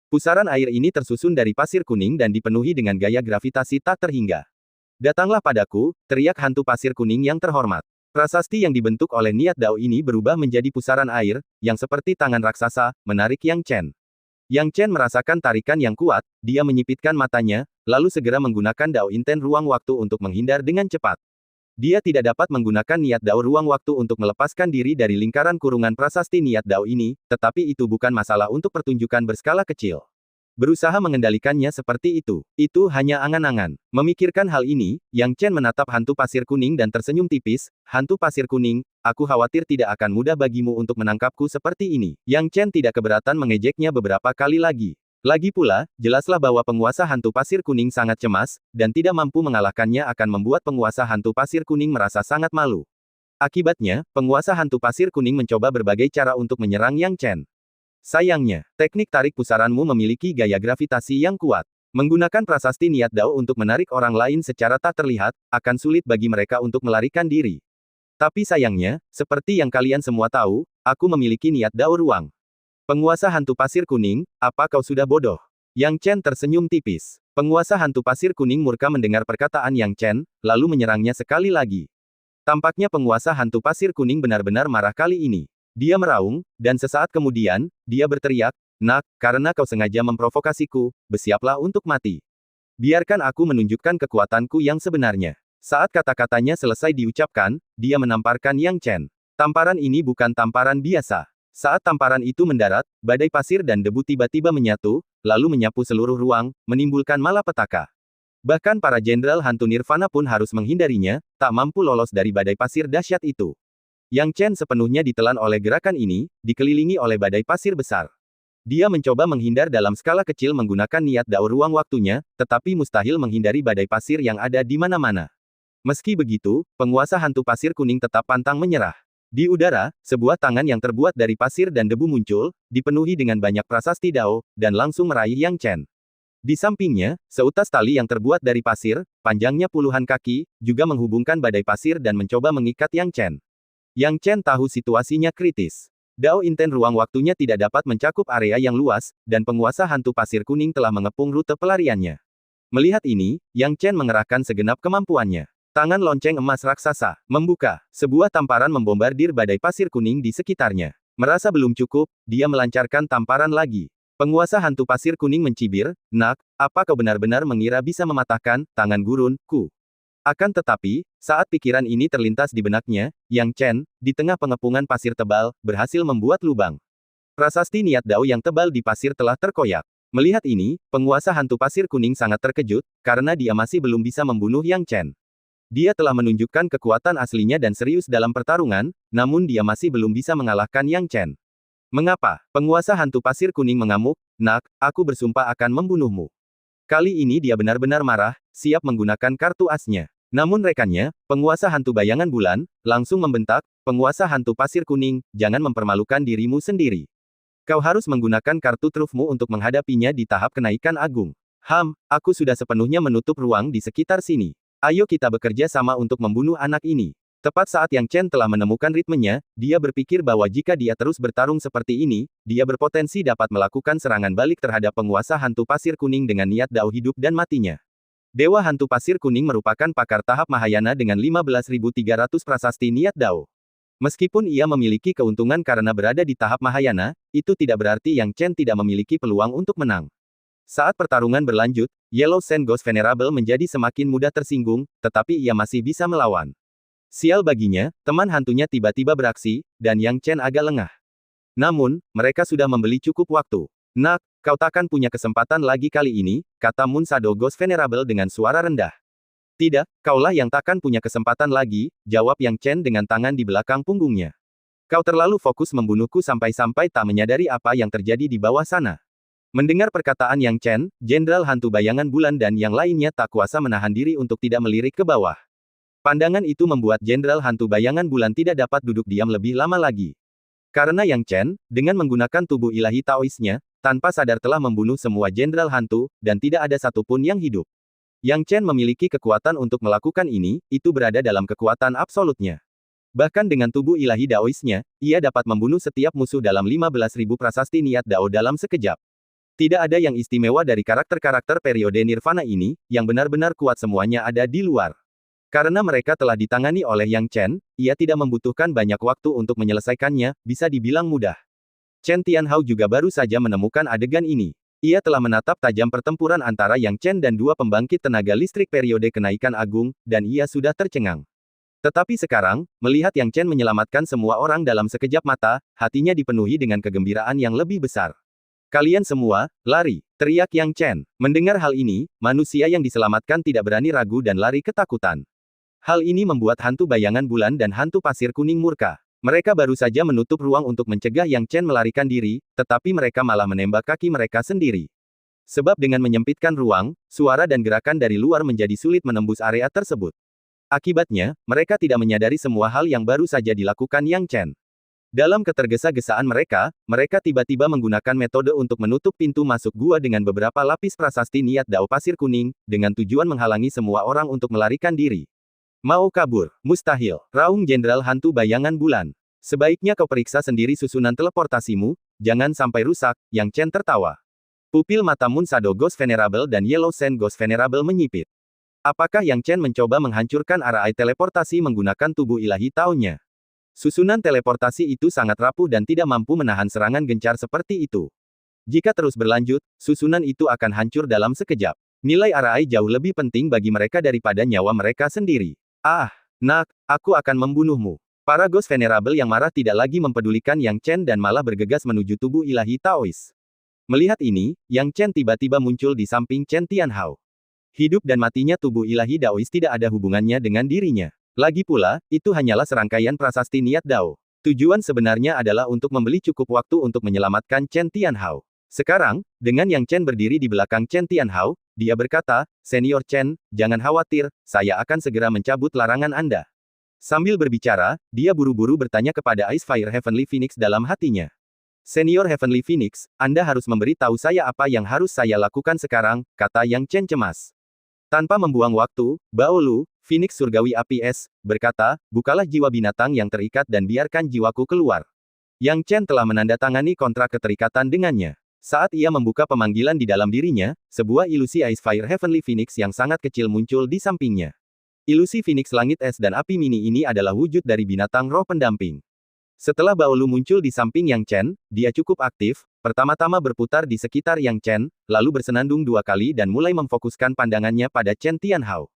Pusaran air ini tersusun dari pasir kuning dan dipenuhi dengan gaya gravitasi tak terhingga. Datanglah padaku, teriak hantu pasir kuning yang terhormat. Prasasti yang dibentuk oleh niat Dao ini berubah menjadi pusaran air, yang seperti tangan raksasa, menarik Yang Chen. Yang Chen merasakan tarikan yang kuat, dia menyipitkan matanya, lalu segera menggunakan Dao Inten ruang waktu untuk menghindar dengan cepat. Dia tidak dapat menggunakan niat Dao ruang waktu untuk melepaskan diri dari lingkaran kurungan prasasti niat Dao ini, tetapi itu bukan masalah untuk pertunjukan berskala kecil. Berusaha mengendalikannya seperti itu hanya angan-angan. Memikirkan hal ini, Yang Chen menatap hantu pasir kuning dan tersenyum tipis, hantu pasir kuning, aku khawatir tidak akan mudah bagimu untuk menangkapku seperti ini. Yang Chen tidak keberatan mengejeknya beberapa kali lagi. Lagi pula, jelaslah bahwa penguasa hantu pasir kuning sangat cemas, dan tidak mampu mengalahkannya akan membuat penguasa hantu pasir kuning merasa sangat malu. Akibatnya, penguasa hantu pasir kuning mencoba berbagai cara untuk menyerang Yang Chen. Sayangnya, teknik tarik pusaranmu memiliki gaya gravitasi yang kuat. Menggunakan prasasti niat Dao untuk menarik orang lain secara tak terlihat, akan sulit bagi mereka untuk melarikan diri. Tapi sayangnya, seperti yang kalian semua tahu, aku memiliki niat Dao ruang. Penguasa hantu pasir kuning, apa kau sudah bodoh? Yang Chen tersenyum tipis. Penguasa hantu pasir kuning murka mendengar perkataan Yang Chen, lalu menyerangnya sekali lagi. Tampaknya penguasa hantu pasir kuning benar-benar marah kali ini. Dia meraung, dan sesaat kemudian, dia berteriak, "Nak, karena kau sengaja memprovokasiku, bersiaplah untuk mati. Biarkan aku menunjukkan kekuatanku yang sebenarnya." Saat kata-katanya selesai diucapkan, dia menamparkan Yang Chen. Tamparan ini bukan tamparan biasa. Saat tamparan itu mendarat, badai pasir dan debu tiba-tiba menyatu, lalu menyapu seluruh ruang, menimbulkan malapetaka. Bahkan para jenderal hantu nirvana pun harus menghindarinya, tak mampu lolos dari badai pasir dahsyat itu. Yang Chen sepenuhnya ditelan oleh gerakan ini, dikelilingi oleh badai pasir besar. Dia mencoba menghindar dalam skala kecil menggunakan niat Dao ruang waktunya, tetapi mustahil menghindari badai pasir yang ada di mana-mana. Meski begitu, penguasa hantu pasir kuning tetap pantang menyerah. Di udara, sebuah tangan yang terbuat dari pasir dan debu muncul, dipenuhi dengan banyak prasasti Dao, dan langsung meraih Yang Chen. Di sampingnya, seutas tali yang terbuat dari pasir, panjangnya puluhan kaki, juga menghubungkan badai pasir dan mencoba mengikat Yang Chen. Yang Chen tahu situasinya kritis. Dao Inten ruang waktunya tidak dapat mencakup area yang luas, dan penguasa hantu pasir kuning telah mengepung rute pelariannya. Melihat ini, Yang Chen mengerahkan segenap kemampuannya. Tangan lonceng emas raksasa membuka. Sebuah tamparan membombardir badai pasir kuning di sekitarnya. Merasa belum cukup, dia melancarkan tamparan lagi. Penguasa hantu pasir kuning mencibir, "Nak, apa kau benar-benar mengira bisa mematahkan tangan gurunku?" Akan tetapi, saat pikiran ini terlintas di benaknya, Yang Chen, di tengah pengepungan pasir tebal, berhasil membuat lubang. Prasasti niat Dao yang tebal di pasir telah terkoyak. Melihat ini, penguasa hantu pasir kuning sangat terkejut, karena dia masih belum bisa membunuh Yang Chen. Dia telah menunjukkan kekuatan aslinya dan serius dalam pertarungan, namun dia masih belum bisa mengalahkan Yang Chen. "Mengapa?" Penguasa hantu pasir kuning mengamuk, "Nak, aku bersumpah akan membunuhmu." Kali ini dia benar-benar marah, siap menggunakan kartu asnya. Namun rekannya, penguasa hantu bayangan bulan, langsung membentak, "Penguasa hantu pasir kuning, jangan mempermalukan dirimu sendiri. Kau harus menggunakan kartu trufmu untuk menghadapinya di tahap kenaikan agung." Aku sudah sepenuhnya menutup ruang di sekitar sini. Ayo kita bekerja sama untuk membunuh anak ini." Tepat saat Yang Chen telah menemukan ritmenya, dia berpikir bahwa jika dia terus bertarung seperti ini, dia berpotensi dapat melakukan serangan balik terhadap penguasa hantu pasir kuning dengan niat Dao hidup dan matinya. Dewa hantu pasir kuning merupakan pakar tahap Mahayana dengan 15.300 prasasti niat Dao. Meskipun ia memiliki keuntungan karena berada di tahap Mahayana, itu tidak berarti Yang Chen tidak memiliki peluang untuk menang. Saat pertarungan berlanjut, Yellow Sand Ghost Venerable menjadi semakin mudah tersinggung, tetapi ia masih bisa melawan. Sial baginya, teman hantunya tiba-tiba beraksi, dan Yang Chen agak lengah. Namun, mereka sudah membeli cukup waktu. "Nak, kau takkan punya kesempatan lagi kali ini," kata Moon Shadow Ghost Venerable dengan suara rendah. "Tidak, kaulah yang takkan punya kesempatan lagi," jawab Yang Chen dengan tangan di belakang punggungnya. "Kau terlalu fokus membunuhku sampai-sampai tak menyadari apa yang terjadi di bawah sana." Mendengar perkataan Yang Chen, Jenderal Hantu Bayangan Bulan dan yang lainnya tak kuasa menahan diri untuk tidak melirik ke bawah. Pandangan itu membuat Jenderal Hantu Bayangan Bulan tidak dapat duduk diam lebih lama lagi. Karena Yang Chen, dengan menggunakan tubuh ilahi Taoisnya, tanpa sadar telah membunuh semua Jenderal Hantu, dan tidak ada satupun yang hidup. Yang Chen memiliki kekuatan untuk melakukan ini, itu berada dalam kekuatan absolutnya. Bahkan dengan tubuh ilahi Daoisnya, ia dapat membunuh setiap musuh dalam 15.000 prasasti niat Dao dalam sekejap. Tidak ada yang istimewa dari karakter-karakter periode Nirvana ini, yang benar-benar kuat semuanya ada di luar. Karena mereka telah ditangani oleh Yang Chen, ia tidak membutuhkan banyak waktu untuk menyelesaikannya, bisa dibilang mudah. Chen Tianhao juga baru saja menemukan adegan ini. Ia telah menatap tajam pertempuran antara Yang Chen dan dua pembangkit tenaga listrik periode kenaikan agung, dan ia sudah tercengang. Tetapi sekarang, melihat Yang Chen menyelamatkan semua orang dalam sekejap mata, hatinya dipenuhi dengan kegembiraan yang lebih besar. "Kalian semua, lari!" teriak Yang Chen. Mendengar hal ini, manusia yang diselamatkan tidak berani ragu dan lari ketakutan. Hal ini membuat hantu bayangan bulan dan hantu pasir kuning murka. Mereka baru saja menutup ruang untuk mencegah Yang Chen melarikan diri, tetapi mereka malah menembak kaki mereka sendiri. Sebab dengan menyempitkan ruang, suara dan gerakan dari luar menjadi sulit menembus area tersebut. Akibatnya, mereka tidak menyadari semua hal yang baru saja dilakukan Yang Chen. Dalam ketergesa-gesaan mereka, mereka tiba-tiba menggunakan metode untuk menutup pintu masuk gua dengan beberapa lapis prasasti niat Dao pasir kuning, dengan tujuan menghalangi semua orang untuk melarikan diri. "Mau kabur? Mustahil," raung Jenderal Hantu Bayangan Bulan. "Sebaiknya kau periksa sendiri susunan teleportasimu, jangan sampai rusak." Yang Chen tertawa. Pupil mata Moon Shadow Ghost Venerable dan Yellow Sand Ghost Venerable menyipit. Apakah Yang Chen mencoba menghancurkan arai teleportasi menggunakan tubuh ilahi Tao-nya? Susunan teleportasi itu sangat rapuh dan tidak mampu menahan serangan gencar seperti itu. Jika terus berlanjut, susunan itu akan hancur dalam sekejap. Nilai arai jauh lebih penting bagi mereka daripada nyawa mereka sendiri. "Ah, nak, aku akan membunuhmu." Para Ghost Venerable yang marah tidak lagi mempedulikan Yang Chen dan malah bergegas menuju tubuh ilahi Taois. Melihat ini, Yang Chen tiba-tiba muncul di samping Chen Tianhao. Hidup dan matinya tubuh ilahi Daois tidak ada hubungannya dengan dirinya. Lagi pula, itu hanyalah serangkaian prasasti niat Dao. Tujuan sebenarnya adalah untuk membeli cukup waktu untuk menyelamatkan Chen Tianhao. Sekarang, dengan Yang Chen berdiri di belakang Chen Tianhao, dia berkata, "Senior Chen, jangan khawatir, saya akan segera mencabut larangan Anda." Sambil berbicara, dia buru-buru bertanya kepada Ice Fire Heavenly Phoenix dalam hatinya. "Senior Heavenly Phoenix, Anda harus memberi tahu saya apa yang harus saya lakukan sekarang," kata Yang Chen cemas. Tanpa membuang waktu, Bao Lu, Phoenix Surgawi Api Es, berkata, "Bukalah jiwa binatang yang terikat dan biarkan jiwaku keluar." Yang Chen telah menandatangani kontrak keterikatan dengannya. Saat ia membuka pemanggilan di dalam dirinya, sebuah ilusi Ice Fire Heavenly Phoenix yang sangat kecil muncul di sampingnya. Ilusi Phoenix Langit Es dan Api Mini ini adalah wujud dari binatang roh pendamping. Setelah Baolu muncul di samping Yang Chen, dia cukup aktif, pertama-tama berputar di sekitar Yang Chen, lalu bersenandung 2 kali dan mulai memfokuskan pandangannya pada Chen Tianhao.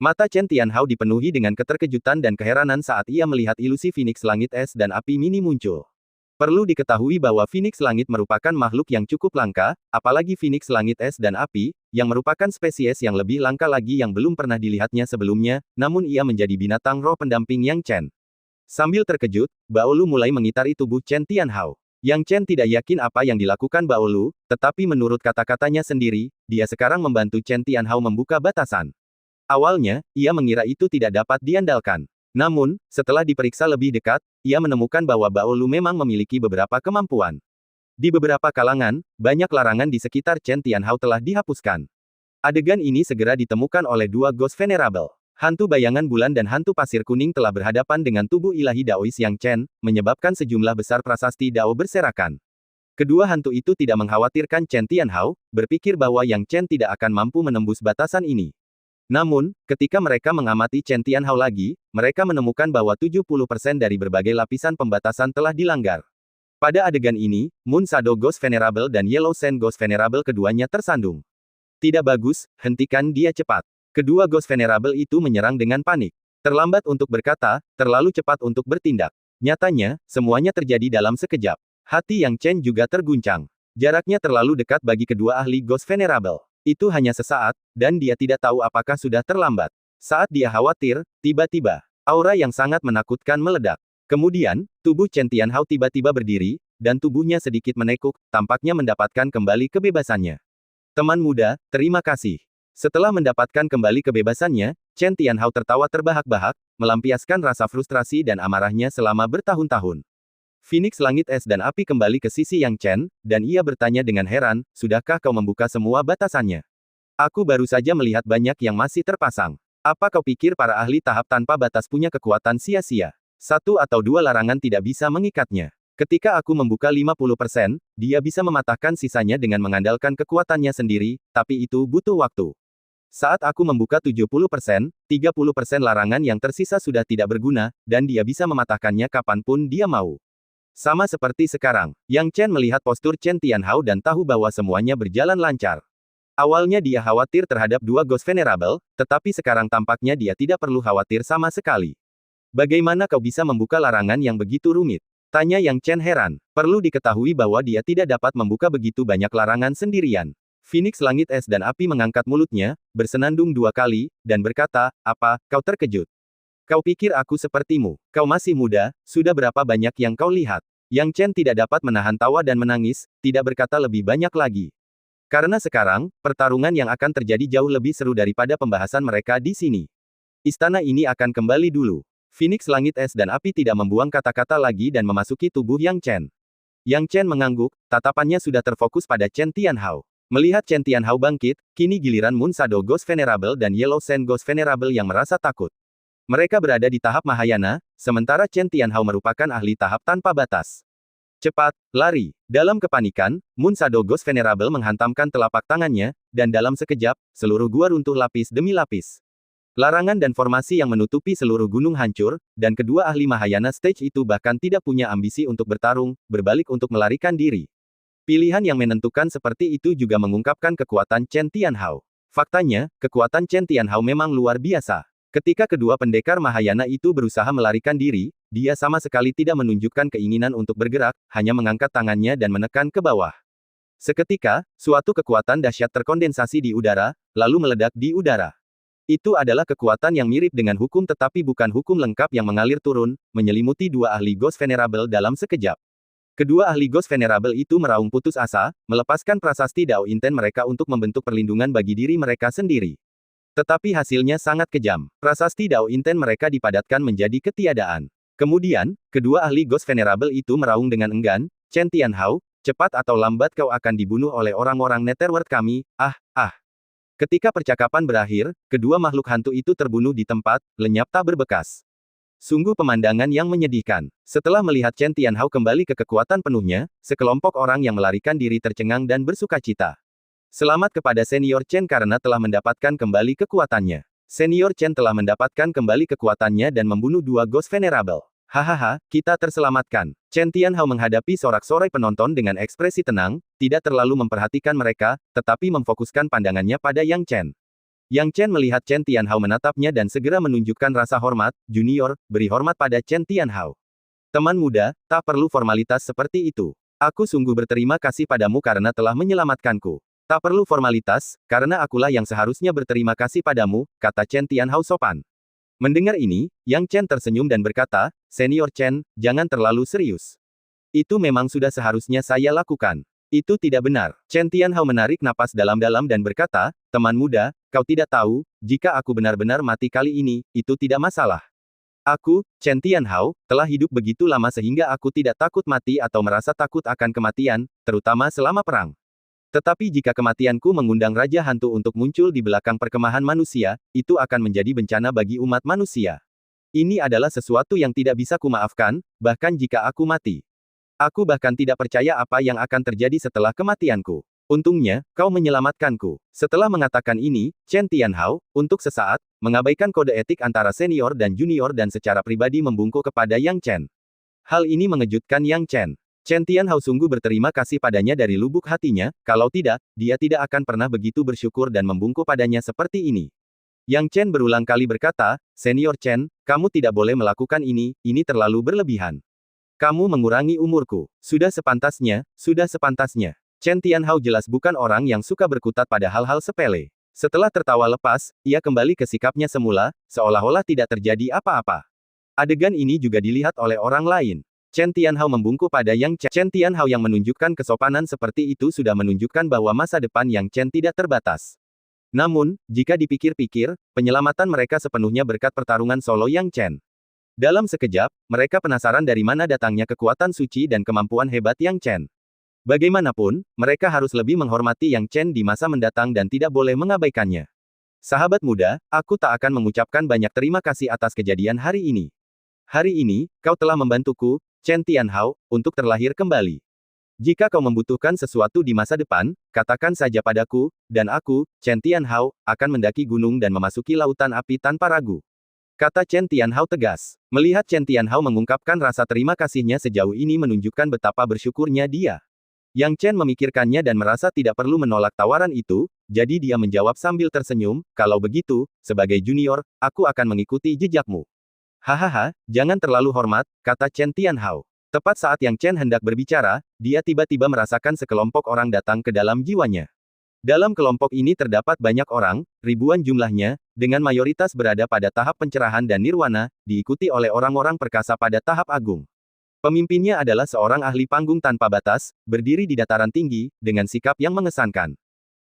Mata Chen Tianhao dipenuhi dengan keterkejutan dan keheranan saat ia melihat ilusi Phoenix Langit Es dan Api Mini muncul. Perlu diketahui bahwa Phoenix Langit merupakan makhluk yang cukup langka, apalagi Phoenix Langit Es dan Api, yang merupakan spesies yang lebih langka lagi yang belum pernah dilihatnya sebelumnya, namun ia menjadi binatang roh pendamping Yang Chen. Sambil terkejut, Baolu mulai mengitari tubuh Chen Tianhao. Yang Chen tidak yakin apa yang dilakukan Baolu, tetapi menurut kata-katanya sendiri, dia sekarang membantu Chen Tianhao membuka batasan. Awalnya, ia mengira itu tidak dapat diandalkan. Namun, setelah diperiksa lebih dekat, ia menemukan bahwa Baolu memang memiliki beberapa kemampuan. Di beberapa kalangan, banyak larangan di sekitar Chen Tianhao telah dihapuskan. Adegan ini segera ditemukan oleh 2 Ghost Venerable. Hantu bayangan bulan dan hantu pasir kuning telah berhadapan dengan tubuh ilahi Daois Yang Chen, menyebabkan sejumlah besar prasasti Dao berserakan. Kedua hantu itu tidak mengkhawatirkan Chen Tianhao, berpikir bahwa Yang Chen tidak akan mampu menembus batasan ini. Namun, ketika mereka mengamati Chen Tianhao lagi, mereka menemukan bahwa 70% dari berbagai lapisan pembatasan telah dilanggar. Pada adegan ini, Moon Shadow Ghost Venerable dan Yellow Sand Ghost Venerable keduanya tersandung. Tidak bagus, hentikan dia cepat. Kedua Ghost Venerable itu menyerang dengan panik. Terlambat untuk berkata, terlalu cepat untuk bertindak. Nyatanya, semuanya terjadi dalam sekejap. Hati Yang Chen juga terguncang. Jaraknya terlalu dekat bagi kedua ahli Ghost Venerable. Itu hanya sesaat, dan dia tidak tahu apakah sudah terlambat. Saat dia khawatir, tiba-tiba, aura yang sangat menakutkan meledak. Kemudian, tubuh Chen Tianhao tiba-tiba berdiri, dan tubuhnya sedikit menekuk, tampaknya mendapatkan kembali kebebasannya. Teman muda, terima kasih. Setelah mendapatkan kembali kebebasannya, Chen Tianhao tertawa terbahak-bahak, melampiaskan rasa frustrasi dan amarahnya selama bertahun-tahun. Phoenix Langit Es dan Api kembali ke sisi Yang Chen, dan ia bertanya dengan heran, sudahkah kau membuka semua batasannya? Aku baru saja melihat banyak yang masih terpasang. Apa kau pikir para ahli tahap tanpa batas punya kekuatan sia-sia? 1 atau 2 larangan tidak bisa mengikatnya. Ketika aku membuka 50%, dia bisa mematahkan sisanya dengan mengandalkan kekuatannya sendiri, tapi itu butuh waktu. Saat aku membuka 70%, 30% larangan yang tersisa sudah tidak berguna, dan dia bisa mematahkannya kapanpun dia mau. Sama seperti sekarang, Yang Chen melihat postur Chen Tianhao dan tahu bahwa semuanya berjalan lancar. Awalnya dia khawatir terhadap 2 Ghost Venerable, tetapi sekarang tampaknya dia tidak perlu khawatir sama sekali. Bagaimana kau bisa membuka larangan yang begitu rumit? Tanya Yang Chen heran. Perlu diketahui bahwa dia tidak dapat membuka begitu banyak larangan sendirian. Phoenix Langit Es dan Api mengangkat mulutnya, bersenandung 2 kali, dan berkata, apa, kau terkejut? Kau pikir aku sepertimu? Kau masih muda, sudah berapa banyak yang kau lihat? Yang Chen tidak dapat menahan tawa dan menangis, tidak berkata lebih banyak lagi. Karena sekarang, pertarungan yang akan terjadi jauh lebih seru daripada pembahasan mereka di sini. Istana ini akan kembali dulu. Phoenix Langit Es dan Api tidak membuang kata-kata lagi dan memasuki tubuh Yang Chen. Yang Chen mengangguk, tatapannya sudah terfokus pada Chen Tianhao. Melihat Chen Tianhao bangkit, kini giliran Moon Shadow Ghost Venerable dan Yellow Sand Ghost Venerable yang merasa takut. Mereka berada di tahap Mahayana, sementara Chen Tianhao merupakan ahli tahap tanpa batas. Cepat, lari. Dalam kepanikan, Moon Shadow Ghost Venerable menghantamkan telapak tangannya, dan dalam sekejap, seluruh gua runtuh lapis demi lapis. Larangan dan formasi yang menutupi seluruh gunung hancur, dan kedua ahli Mahayana stage itu bahkan tidak punya ambisi untuk bertarung, berbalik untuk melarikan diri. Pilihan yang menentukan seperti itu juga mengungkapkan kekuatan Chen Tianhao. Faktanya, kekuatan Chen Tianhao memang luar biasa. Ketika kedua pendekar Mahayana itu berusaha melarikan diri, dia sama sekali tidak menunjukkan keinginan untuk bergerak, hanya mengangkat tangannya dan menekan ke bawah. Seketika, suatu kekuatan dahsyat terkondensasi di udara, lalu meledak di udara. Itu adalah kekuatan yang mirip dengan hukum tetapi bukan hukum lengkap yang mengalir turun, menyelimuti 2 ahli Ghost Venerable dalam sekejap. Kedua ahli Ghost Venerable itu meraung putus asa, melepaskan prasasti Dao Inten mereka untuk membentuk perlindungan bagi diri mereka sendiri. Tetapi hasilnya sangat kejam. Prasasti Dao Inten mereka dipadatkan menjadi ketiadaan. Kemudian, kedua ahli Ghost Venerable itu meraung dengan enggan, Chen Tianhao, cepat atau lambat kau akan dibunuh oleh orang-orang Netherworld kami, Ketika percakapan berakhir, kedua makhluk hantu itu terbunuh di tempat, lenyap tak berbekas. Sungguh pemandangan yang menyedihkan. Setelah melihat Chen Tianhao kembali ke kekuatan penuhnya, sekelompok orang yang melarikan diri tercengang dan bersukacita. Selamat kepada senior Chen karena telah mendapatkan kembali kekuatannya. Senior Chen telah mendapatkan kembali kekuatannya dan membunuh 2 Ghost Venerable. Hahaha, kita terselamatkan. Chen Tianhao menghadapi sorak-sorai penonton dengan ekspresi tenang, tidak terlalu memperhatikan mereka, tetapi memfokuskan pandangannya pada Yang Chen. Yang Chen melihat Chen Tianhao menatapnya dan segera menunjukkan rasa hormat. Junior, beri hormat pada Chen Tianhao. Teman muda, tak perlu formalitas seperti itu. Aku sungguh berterima kasih padamu karena telah menyelamatkanku. Tak perlu formalitas, karena akulah yang seharusnya berterima kasih padamu, kata Chen Tianhao sopan. Mendengar ini, Yang Chen tersenyum dan berkata, Senior Chen, jangan terlalu serius. Itu memang sudah seharusnya saya lakukan. Itu tidak benar. Chen Tianhao menarik napas dalam-dalam dan berkata, teman muda, kau tidak tahu, jika aku benar-benar mati kali ini, itu tidak masalah. Aku, Chen Tianhao, telah hidup begitu lama sehingga aku tidak takut mati atau merasa takut akan kematian, terutama selama perang. Tetapi jika kematianku mengundang Raja Hantu untuk muncul di belakang perkemahan manusia, itu akan menjadi bencana bagi umat manusia. Ini adalah sesuatu yang tidak bisa kumaafkan, bahkan jika aku mati. Aku bahkan tidak percaya apa yang akan terjadi setelah kematianku. Untungnya, kau menyelamatkanku. Setelah mengatakan ini, Chen Tianhao, untuk sesaat, mengabaikan kode etik antara senior dan junior dan secara pribadi membungkuk kepada Yang Chen. Hal ini mengejutkan Yang Chen. Chen Tianhao sungguh berterima kasih padanya dari lubuk hatinya, kalau tidak, dia tidak akan pernah begitu bersyukur dan membungkuk padanya seperti ini. Yang Chen berulang kali berkata, Senior Chen, kamu tidak boleh melakukan ini terlalu berlebihan. Kamu mengurangi umurku. Sudah sepantasnya, sudah sepantasnya. Chen Tianhao jelas bukan orang yang suka berkutat pada hal-hal sepele. Setelah tertawa lepas, ia kembali ke sikapnya semula, seolah-olah tidak terjadi apa-apa. Adegan ini juga dilihat oleh orang lain. Chen Tianhao membungkuk pada Yang Chen. Chen Tianhao yang menunjukkan kesopanan seperti itu sudah menunjukkan bahwa masa depan Yang Chen tidak terbatas. Namun, jika dipikir-pikir, penyelamatan mereka sepenuhnya berkat pertarungan solo Yang Chen. Dalam sekejap, mereka penasaran dari mana datangnya kekuatan suci dan kemampuan hebat Yang Chen. Bagaimanapun, mereka harus lebih menghormati Yang Chen di masa mendatang dan tidak boleh mengabaikannya. Sahabat muda, aku tak akan mengucapkan banyak terima kasih atas kejadian hari ini. Hari ini, kau telah membantuku, Chen Tianhao, untuk terlahir kembali. Jika kau membutuhkan sesuatu di masa depan, katakan saja padaku, dan aku, Chen Tianhao, akan mendaki gunung dan memasuki lautan api tanpa ragu. Kata Chen Tianhao tegas. Melihat Chen Tianhao mengungkapkan rasa terima kasihnya sejauh ini menunjukkan betapa bersyukurnya dia. Yang Chen memikirkannya dan merasa tidak perlu menolak tawaran itu, jadi dia menjawab sambil tersenyum, kalau begitu, sebagai junior, aku akan mengikuti jejakmu. Hahaha, jangan terlalu hormat, kata Chen Tianhao. Tepat saat Yang Chen hendak berbicara, dia tiba-tiba merasakan sekelompok orang datang ke dalam jiwanya. Dalam kelompok ini terdapat banyak orang, ribuan jumlahnya, dengan mayoritas berada pada tahap pencerahan dan nirwana, diikuti oleh orang-orang perkasa pada tahap agung. Pemimpinnya adalah seorang ahli panggung tanpa batas, berdiri di dataran tinggi, dengan sikap yang mengesankan.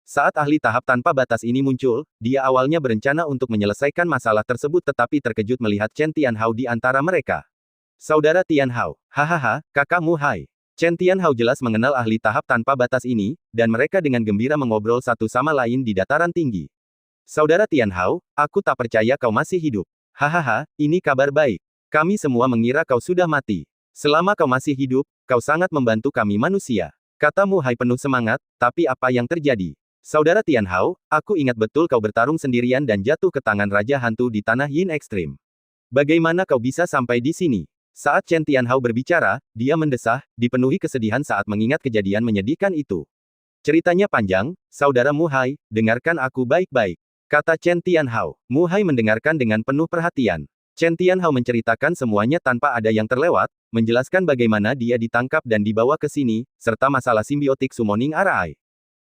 Saat ahli tahap tanpa batas ini muncul, dia awalnya berencana untuk menyelesaikan masalah tersebut tetapi terkejut melihat Chen Tianhao di antara mereka. Saudara Tianhao, hahaha, kakakmu hai. Chen Tianhao jelas mengenal ahli tahap tanpa batas ini, dan mereka dengan gembira mengobrol satu sama lain di dataran tinggi. Saudara Tianhao, aku tak percaya kau masih hidup. Hahaha, ini kabar baik. Kami semua mengira kau sudah mati. Selama kau masih hidup, kau sangat membantu kami manusia. Katamu hai penuh semangat, tapi apa yang terjadi? Saudara Tianhao, aku ingat betul kau bertarung sendirian dan jatuh ke tangan Raja Hantu di tanah Yin Ekstrim. Bagaimana kau bisa sampai di sini? Saat Chen Tianhao berbicara, dia mendesah, dipenuhi kesedihan saat mengingat kejadian menyedihkan itu. Ceritanya panjang, saudara Muhai, dengarkan aku baik-baik. Kata Chen Tianhao. Muhai mendengarkan dengan penuh perhatian. Chen Tianhao menceritakan semuanya tanpa ada yang terlewat, menjelaskan bagaimana dia ditangkap dan dibawa ke sini, serta masalah simbiotik summoning Arai.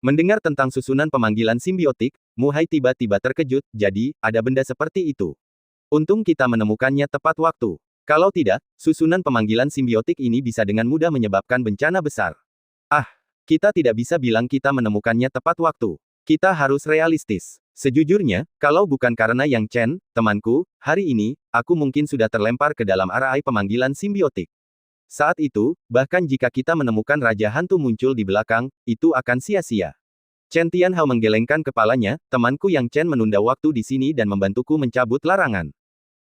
Mendengar tentang susunan pemanggilan simbiotik, Muhai tiba-tiba terkejut, jadi, ada benda seperti itu. Untung kita menemukannya tepat waktu. Kalau tidak, susunan pemanggilan simbiotik ini bisa dengan mudah menyebabkan bencana besar. Ah, kita tidak bisa bilang kita menemukannya tepat waktu. Kita harus realistis. Sejujurnya, kalau bukan karena Yang Chen, temanku, hari ini, aku mungkin sudah terlempar ke dalam arai pemanggilan simbiotik. Saat itu, bahkan jika kita menemukan Raja Hantu muncul di belakang, itu akan sia-sia. Chen Tianhao menggelengkan kepalanya, temanku Yang Chen menunda waktu di sini dan membantuku mencabut larangan.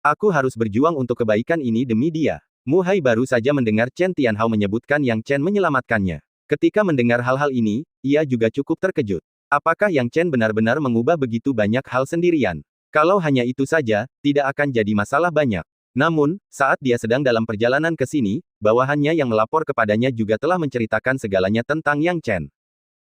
Aku harus berjuang untuk kebaikan ini demi dia. Muhai baru saja mendengar Chen Tianhao menyebutkan Yang Chen menyelamatkannya. Ketika mendengar hal-hal ini, ia juga cukup terkejut. Apakah Yang Chen benar-benar mengubah begitu banyak hal sendirian? Kalau hanya itu saja, tidak akan jadi masalah banyak. Namun, saat dia sedang dalam perjalanan ke sini, bawahannya yang melapor kepadanya juga telah menceritakan segalanya tentang Yang Chen.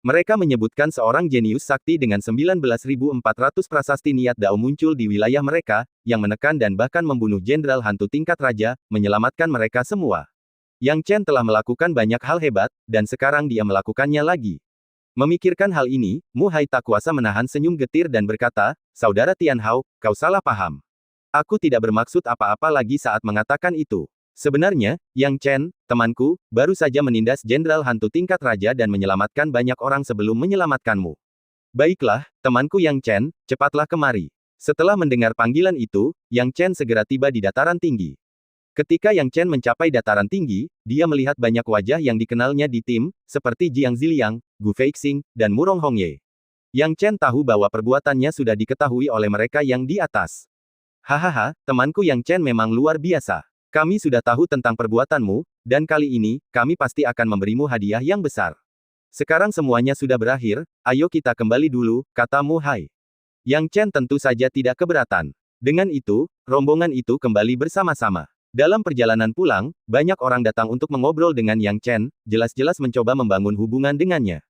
Mereka menyebutkan seorang jenius sakti dengan 19.400 prasasti niat Dao muncul di wilayah mereka, yang menekan dan bahkan membunuh jenderal hantu tingkat raja, menyelamatkan mereka semua. Yang Chen telah melakukan banyak hal hebat, dan sekarang dia melakukannya lagi. Memikirkan hal ini, Mu Hai tak kuasa menahan senyum getir dan berkata, Saudara Tian Hao, kau salah paham. Aku tidak bermaksud apa-apa lagi saat mengatakan itu. Sebenarnya, Yang Chen, temanku, baru saja menindas jenderal hantu tingkat raja dan menyelamatkan banyak orang sebelum menyelamatkanmu. Baiklah, temanku Yang Chen, cepatlah kemari. Setelah mendengar panggilan itu, Yang Chen segera tiba di dataran tinggi. Ketika Yang Chen mencapai dataran tinggi, dia melihat banyak wajah yang dikenalnya di tim, seperti Jiang Ziliang, Gu Feixing, dan Murong Hongye. Yang Chen tahu bahwa perbuatannya sudah diketahui oleh mereka yang di atas. Hahaha, temanku Yang Chen memang luar biasa. Kami sudah tahu tentang perbuatanmu, dan kali ini, kami pasti akan memberimu hadiah yang besar. Sekarang semuanya sudah berakhir, ayo kita kembali dulu, kata Mu Hai. Yang Chen tentu saja tidak keberatan. Dengan itu, rombongan itu kembali bersama-sama. Dalam perjalanan pulang, banyak orang datang untuk mengobrol dengan Yang Chen, jelas-jelas mencoba membangun hubungan dengannya.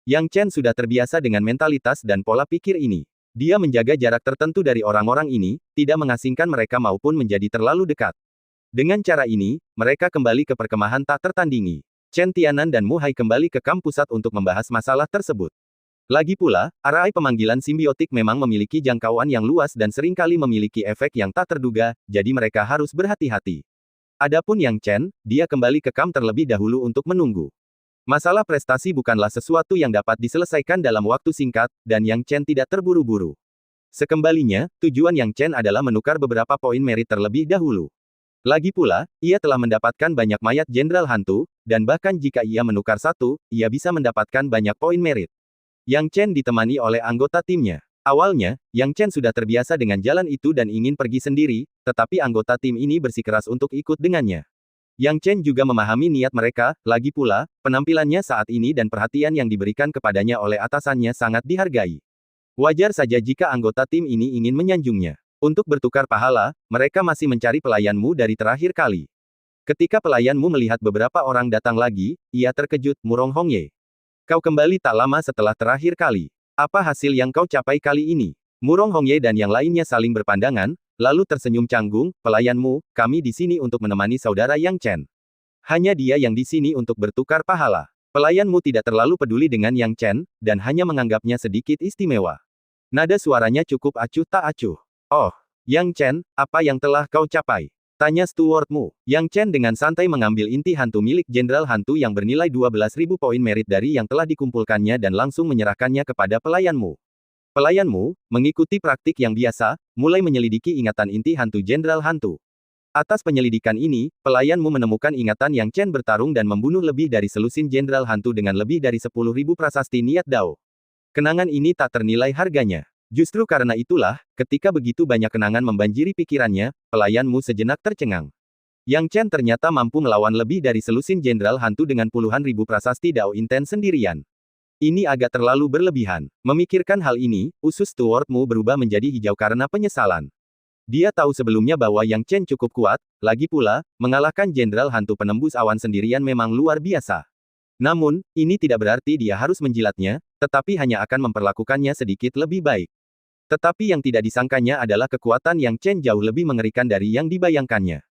Yang Chen sudah terbiasa dengan mentalitas dan pola pikir ini. Dia menjaga jarak tertentu dari orang-orang ini, tidak mengasingkan mereka maupun menjadi terlalu dekat. Dengan cara ini, mereka kembali ke perkemahan tak tertandingi. Chen Tianan dan Mu Hai kembali ke kamp pusat untuk membahas masalah tersebut. Lagi pula, arai pemanggilan simbiotik memang memiliki jangkauan yang luas dan seringkali memiliki efek yang tak terduga, jadi mereka harus berhati-hati. Adapun Yang Chen, dia kembali ke kamp terlebih dahulu untuk menunggu. Masalah prestasi bukanlah sesuatu yang dapat diselesaikan dalam waktu singkat, dan Yang Chen tidak terburu-buru. Sekembalinya, tujuan Yang Chen adalah menukar beberapa poin merit terlebih dahulu. Lagi pula, ia telah mendapatkan banyak mayat jenderal hantu, dan bahkan jika ia menukar satu, ia bisa mendapatkan banyak poin merit. Yang Chen ditemani oleh anggota timnya. Awalnya, Yang Chen sudah terbiasa dengan jalan itu dan ingin pergi sendiri, tetapi anggota tim ini bersikeras untuk ikut dengannya. Yang Chen juga memahami niat mereka, lagi pula, penampilannya saat ini dan perhatian yang diberikan kepadanya oleh atasannya sangat dihargai. Wajar saja jika anggota tim ini ingin menyanjungnya. Untuk bertukar pahala, mereka masih mencari pelayanmu dari terakhir kali. Ketika pelayanmu melihat beberapa orang datang lagi, ia terkejut, Murong Hongye. Kau kembali tak lama setelah terakhir kali. Apa hasil yang kau capai kali ini? Murong Hongye dan yang lainnya saling berpandangan, lalu tersenyum canggung, pelayanmu, kami di sini untuk menemani saudara Yang Chen. Hanya dia yang di sini untuk bertukar pahala. Pelayanmu tidak terlalu peduli dengan Yang Chen, dan hanya menganggapnya sedikit istimewa. Nada suaranya cukup acuh tak acuh. Oh, Yang Chen, apa yang telah kau capai? Tanya stewardmu. Yang Chen dengan santai mengambil inti hantu milik jenderal hantu yang bernilai 12.000 poin merit dari yang telah dikumpulkannya dan langsung menyerahkannya kepada pelayanmu. Pelayanmu, mengikuti praktik yang biasa, mulai menyelidiki ingatan inti hantu jenderal hantu. Atas penyelidikan ini, pelayanmu menemukan ingatan Yang Chen bertarung dan membunuh lebih dari selusin jenderal hantu dengan lebih dari 10.000 prasasti niat Dao. Kenangan ini tak ternilai harganya. Justru karena itulah, ketika begitu banyak kenangan membanjiri pikirannya, pelayanmu sejenak tercengang. Yang Chen ternyata mampu melawan lebih dari selusin jenderal hantu dengan puluhan ribu prasasti Dao intens sendirian. Ini agak terlalu berlebihan. Memikirkan hal ini, usus stewardmu berubah menjadi hijau karena penyesalan. Dia tahu sebelumnya bahwa Yang Chen cukup kuat, lagi pula, mengalahkan jenderal hantu penembus awan sendirian memang luar biasa. Namun, ini tidak berarti dia harus menjilatnya, tetapi hanya akan memperlakukannya sedikit lebih baik. Tetapi yang tidak disangkanya adalah kekuatan Yang Chen jauh lebih mengerikan dari yang dibayangkannya.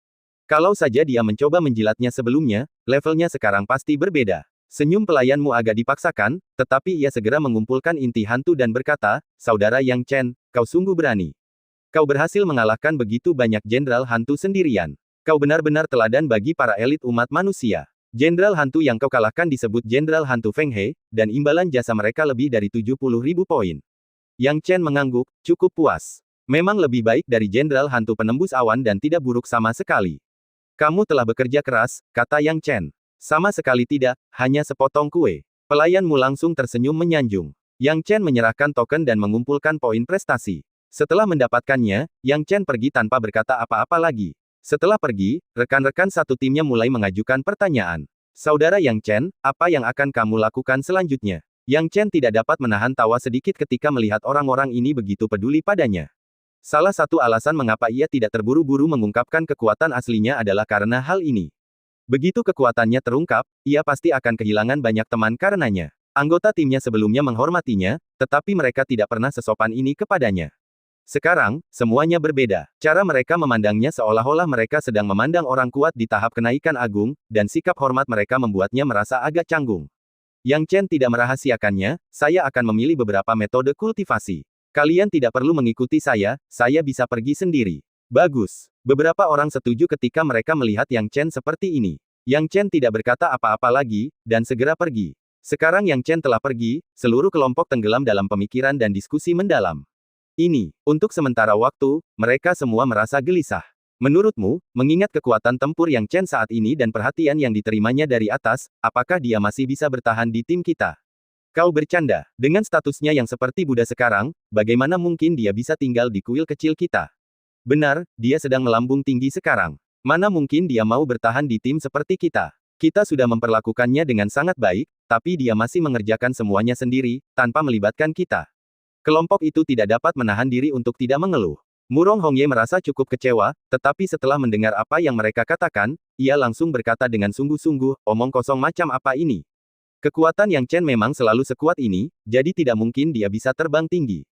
Kalau saja dia mencoba menjilatnya sebelumnya, levelnya sekarang pasti berbeda. Senyum pelayanmu agak dipaksakan, tetapi ia segera mengumpulkan inti hantu dan berkata, Saudara Yang Chen, kau sungguh berani. Kau berhasil mengalahkan begitu banyak jenderal hantu sendirian. Kau benar-benar teladan bagi para elit umat manusia. Jenderal hantu yang kau kalahkan disebut Jenderal Hantu Feng He, dan imbalan jasa mereka lebih dari 70.000 poin. Yang Chen mengangguk, cukup puas. Memang lebih baik dari jenderal hantu penembus awan dan tidak buruk sama sekali. Kamu telah bekerja keras, kata Yang Chen. Sama sekali tidak, hanya sepotong kue. Pelayanmu langsung tersenyum menyanjung. Yang Chen menyerahkan token dan mengumpulkan poin prestasi. Setelah mendapatkannya, Yang Chen pergi tanpa berkata apa-apa lagi. Setelah pergi, rekan-rekan satu timnya mulai mengajukan pertanyaan. Saudara Yang Chen, apa yang akan kamu lakukan selanjutnya? Yang Chen tidak dapat menahan tawa sedikit ketika melihat orang-orang ini begitu peduli padanya. Salah satu alasan mengapa ia tidak terburu-buru mengungkapkan kekuatan aslinya adalah karena hal ini. Begitu kekuatannya terungkap, ia pasti akan kehilangan banyak teman karenanya. Anggota timnya sebelumnya menghormatinya, tetapi mereka tidak pernah sesopan ini kepadanya. Sekarang, semuanya berbeda. Cara mereka memandangnya seolah-olah mereka sedang memandang orang kuat di tahap kenaikan agung, dan sikap hormat mereka membuatnya merasa agak canggung. Yang Chen tidak merahasiakannya, saya akan memilih beberapa metode kultivasi. Kalian tidak perlu mengikuti saya bisa pergi sendiri. Bagus. Beberapa orang setuju ketika mereka melihat Yang Chen seperti ini. Yang Chen tidak berkata apa-apa lagi, dan segera pergi. Sekarang Yang Chen telah pergi, seluruh kelompok tenggelam dalam pemikiran dan diskusi mendalam. Ini, untuk sementara waktu, mereka semua merasa gelisah. Menurutmu, mengingat kekuatan tempur Yang Chen saat ini dan perhatian yang diterimanya dari atas, apakah dia masih bisa bertahan di tim kita? Kau bercanda. Dengan statusnya yang seperti Buddha sekarang, bagaimana mungkin dia bisa tinggal di kuil kecil kita? Benar, dia sedang melambung tinggi sekarang. Mana mungkin dia mau bertahan di tim seperti kita? Kita sudah memperlakukannya dengan sangat baik, tapi dia masih mengerjakan semuanya sendiri, tanpa melibatkan kita. Kelompok itu tidak dapat menahan diri untuk tidak mengeluh. Murong Hongye merasa cukup kecewa, tetapi setelah mendengar apa yang mereka katakan, ia langsung berkata dengan sungguh-sungguh, omong kosong macam apa ini? Kekuatan Yang Chen memang selalu sekuat ini, jadi tidak mungkin dia bisa terbang tinggi.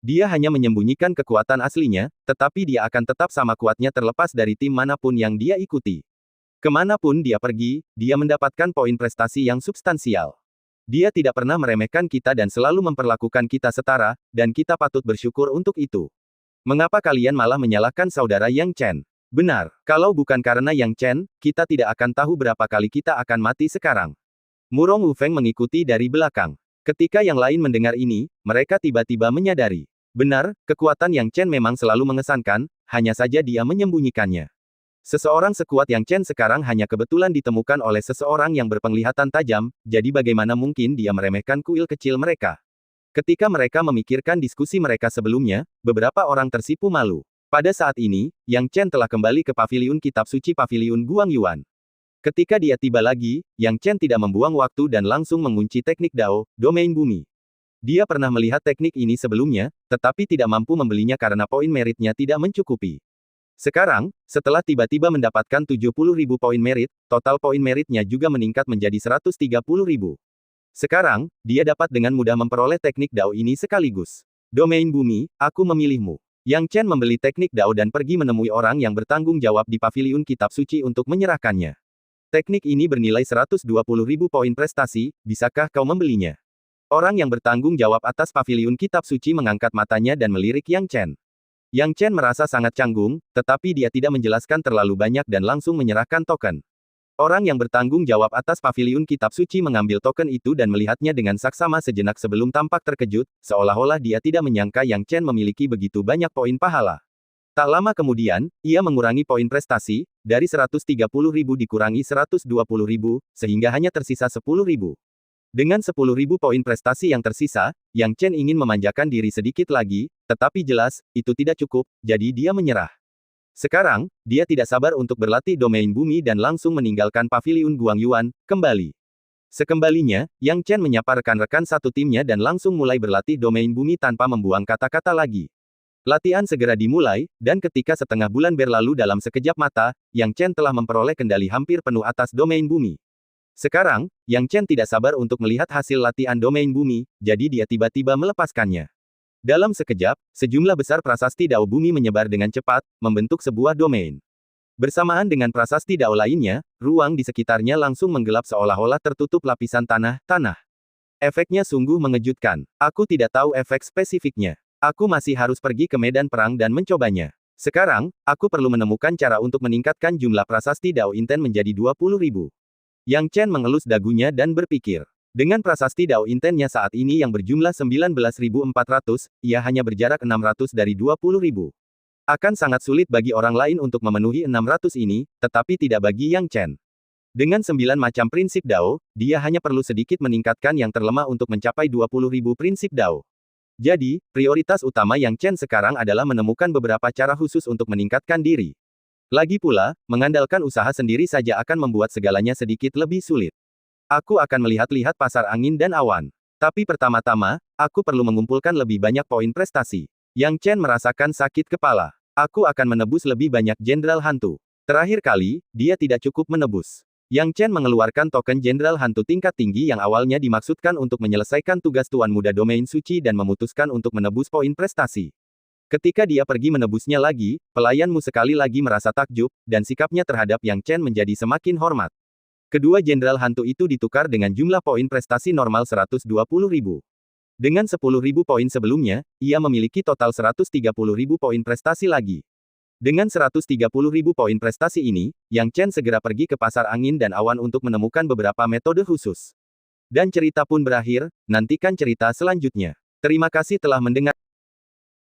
Dia hanya menyembunyikan kekuatan aslinya, tetapi dia akan tetap sama kuatnya terlepas dari tim manapun yang dia ikuti. Kemanapun dia pergi, dia mendapatkan poin prestasi yang substansial. Dia tidak pernah meremehkan kita dan selalu memperlakukan kita setara, dan kita patut bersyukur untuk itu. Mengapa kalian malah menyalahkan saudara Yang Chen? Benar, kalau bukan karena Yang Chen, kita tidak akan tahu berapa kali kita akan mati sekarang. Murong Wufeng mengikuti dari belakang. Ketika yang lain mendengar ini, mereka tiba-tiba menyadari. Benar, kekuatan Yang Chen memang selalu mengesankan, hanya saja dia menyembunyikannya. Seseorang sekuat Yang Chen sekarang hanya kebetulan ditemukan oleh seseorang yang berpenglihatan tajam, jadi bagaimana mungkin dia meremehkan kuil kecil mereka? Ketika mereka memikirkan diskusi mereka sebelumnya, beberapa orang tersipu malu. Pada saat ini, Yang Chen telah kembali ke paviliun kitab suci paviliun Guangyuan. Ketika dia tiba lagi, Yang Chen tidak membuang waktu dan langsung mengunci teknik Dao, domain bumi. Dia pernah melihat teknik ini sebelumnya, tetapi tidak mampu membelinya karena poin meritnya tidak mencukupi. Sekarang, setelah tiba-tiba mendapatkan 70.000 poin merit, total poin meritnya juga meningkat menjadi 130.000. Sekarang, dia dapat dengan mudah memperoleh teknik Dao ini sekaligus. Domain bumi, aku memilihmu. Yang Chen membeli teknik Dao dan pergi menemui orang yang bertanggung jawab di paviliun kitab suci untuk menyerahkannya. Teknik ini bernilai 120.000 poin prestasi, bisakah kau membelinya? Orang yang bertanggung jawab atas paviliun kitab suci mengangkat matanya dan melirik Yang Chen. Yang Chen merasa sangat canggung, tetapi dia tidak menjelaskan terlalu banyak dan langsung menyerahkan token. Orang yang bertanggung jawab atas paviliun kitab suci mengambil token itu dan melihatnya dengan saksama sejenak sebelum tampak terkejut, seolah-olah dia tidak menyangka Yang Chen memiliki begitu banyak poin pahala. Tak lama kemudian, ia mengurangi poin prestasi, dari 130.000 dikurangi 120.000, sehingga hanya tersisa 10.000. Dengan 10.000 poin prestasi yang tersisa, Yang Chen ingin memanjakan diri sedikit lagi, tetapi jelas, itu tidak cukup, jadi dia menyerah. Sekarang, dia tidak sabar untuk berlatih domain bumi dan langsung meninggalkan paviliun Guangyuan, kembali. Sekembalinya, Yang Chen menyapa rekan-rekan satu timnya dan langsung mulai berlatih domain bumi tanpa membuang kata-kata lagi. Latihan segera dimulai, dan ketika setengah bulan berlalu dalam sekejap mata, Yang Chen telah memperoleh kendali hampir penuh atas domain bumi. Sekarang, Yang Chen tidak sabar untuk melihat hasil latihan domain bumi, jadi dia tiba-tiba melepaskannya. Dalam sekejap, sejumlah besar prasasti Dao bumi menyebar dengan cepat, membentuk sebuah domain. Bersamaan dengan prasasti Dao lainnya, ruang di sekitarnya langsung menggelap seolah-olah tertutup lapisan tanah. Efeknya sungguh mengejutkan. Aku tidak tahu efek spesifiknya. Aku masih harus pergi ke medan perang dan mencobanya. Sekarang, aku perlu menemukan cara untuk meningkatkan jumlah prasasti Dao Inten menjadi 20.000. Yang Chen mengelus dagunya dan berpikir. Dengan prasasti Dao Intennya saat ini yang berjumlah 19.400, ia hanya berjarak 600 dari 20.000. Akan sangat sulit bagi orang lain untuk memenuhi 600 ini, tetapi tidak bagi Yang Chen. Dengan 9 macam prinsip Dao, dia hanya perlu sedikit meningkatkan yang terlemah untuk mencapai 20.000 prinsip Dao. Jadi, prioritas utama Yang Chen sekarang adalah menemukan beberapa cara khusus untuk meningkatkan diri. Lagi pula, mengandalkan usaha sendiri saja akan membuat segalanya sedikit lebih sulit. Aku akan melihat-lihat pasar angin dan awan. Tapi pertama-tama, aku perlu mengumpulkan lebih banyak poin prestasi. Yang Chen merasakan sakit kepala. Aku akan menebus lebih banyak jenderal hantu. Terakhir kali, dia tidak cukup menebus. Yang Chen mengeluarkan token jenderal hantu tingkat tinggi yang awalnya dimaksudkan untuk menyelesaikan tugas Tuan Muda Domain Suci dan memutuskan untuk menebus poin prestasi. Ketika dia pergi menebusnya lagi, pelayanmu sekali lagi merasa takjub, dan sikapnya terhadap Yang Chen menjadi semakin hormat. Kedua jenderal hantu itu ditukar dengan jumlah poin prestasi normal 120.000. Dengan 10.000 poin sebelumnya, ia memiliki total 130.000 poin prestasi lagi. Dengan 130.000 poin prestasi ini, Yang Chen segera pergi ke pasar angin dan awan untuk menemukan beberapa metode khusus. Dan cerita pun berakhir, nantikan cerita selanjutnya. Terima kasih telah mendengar.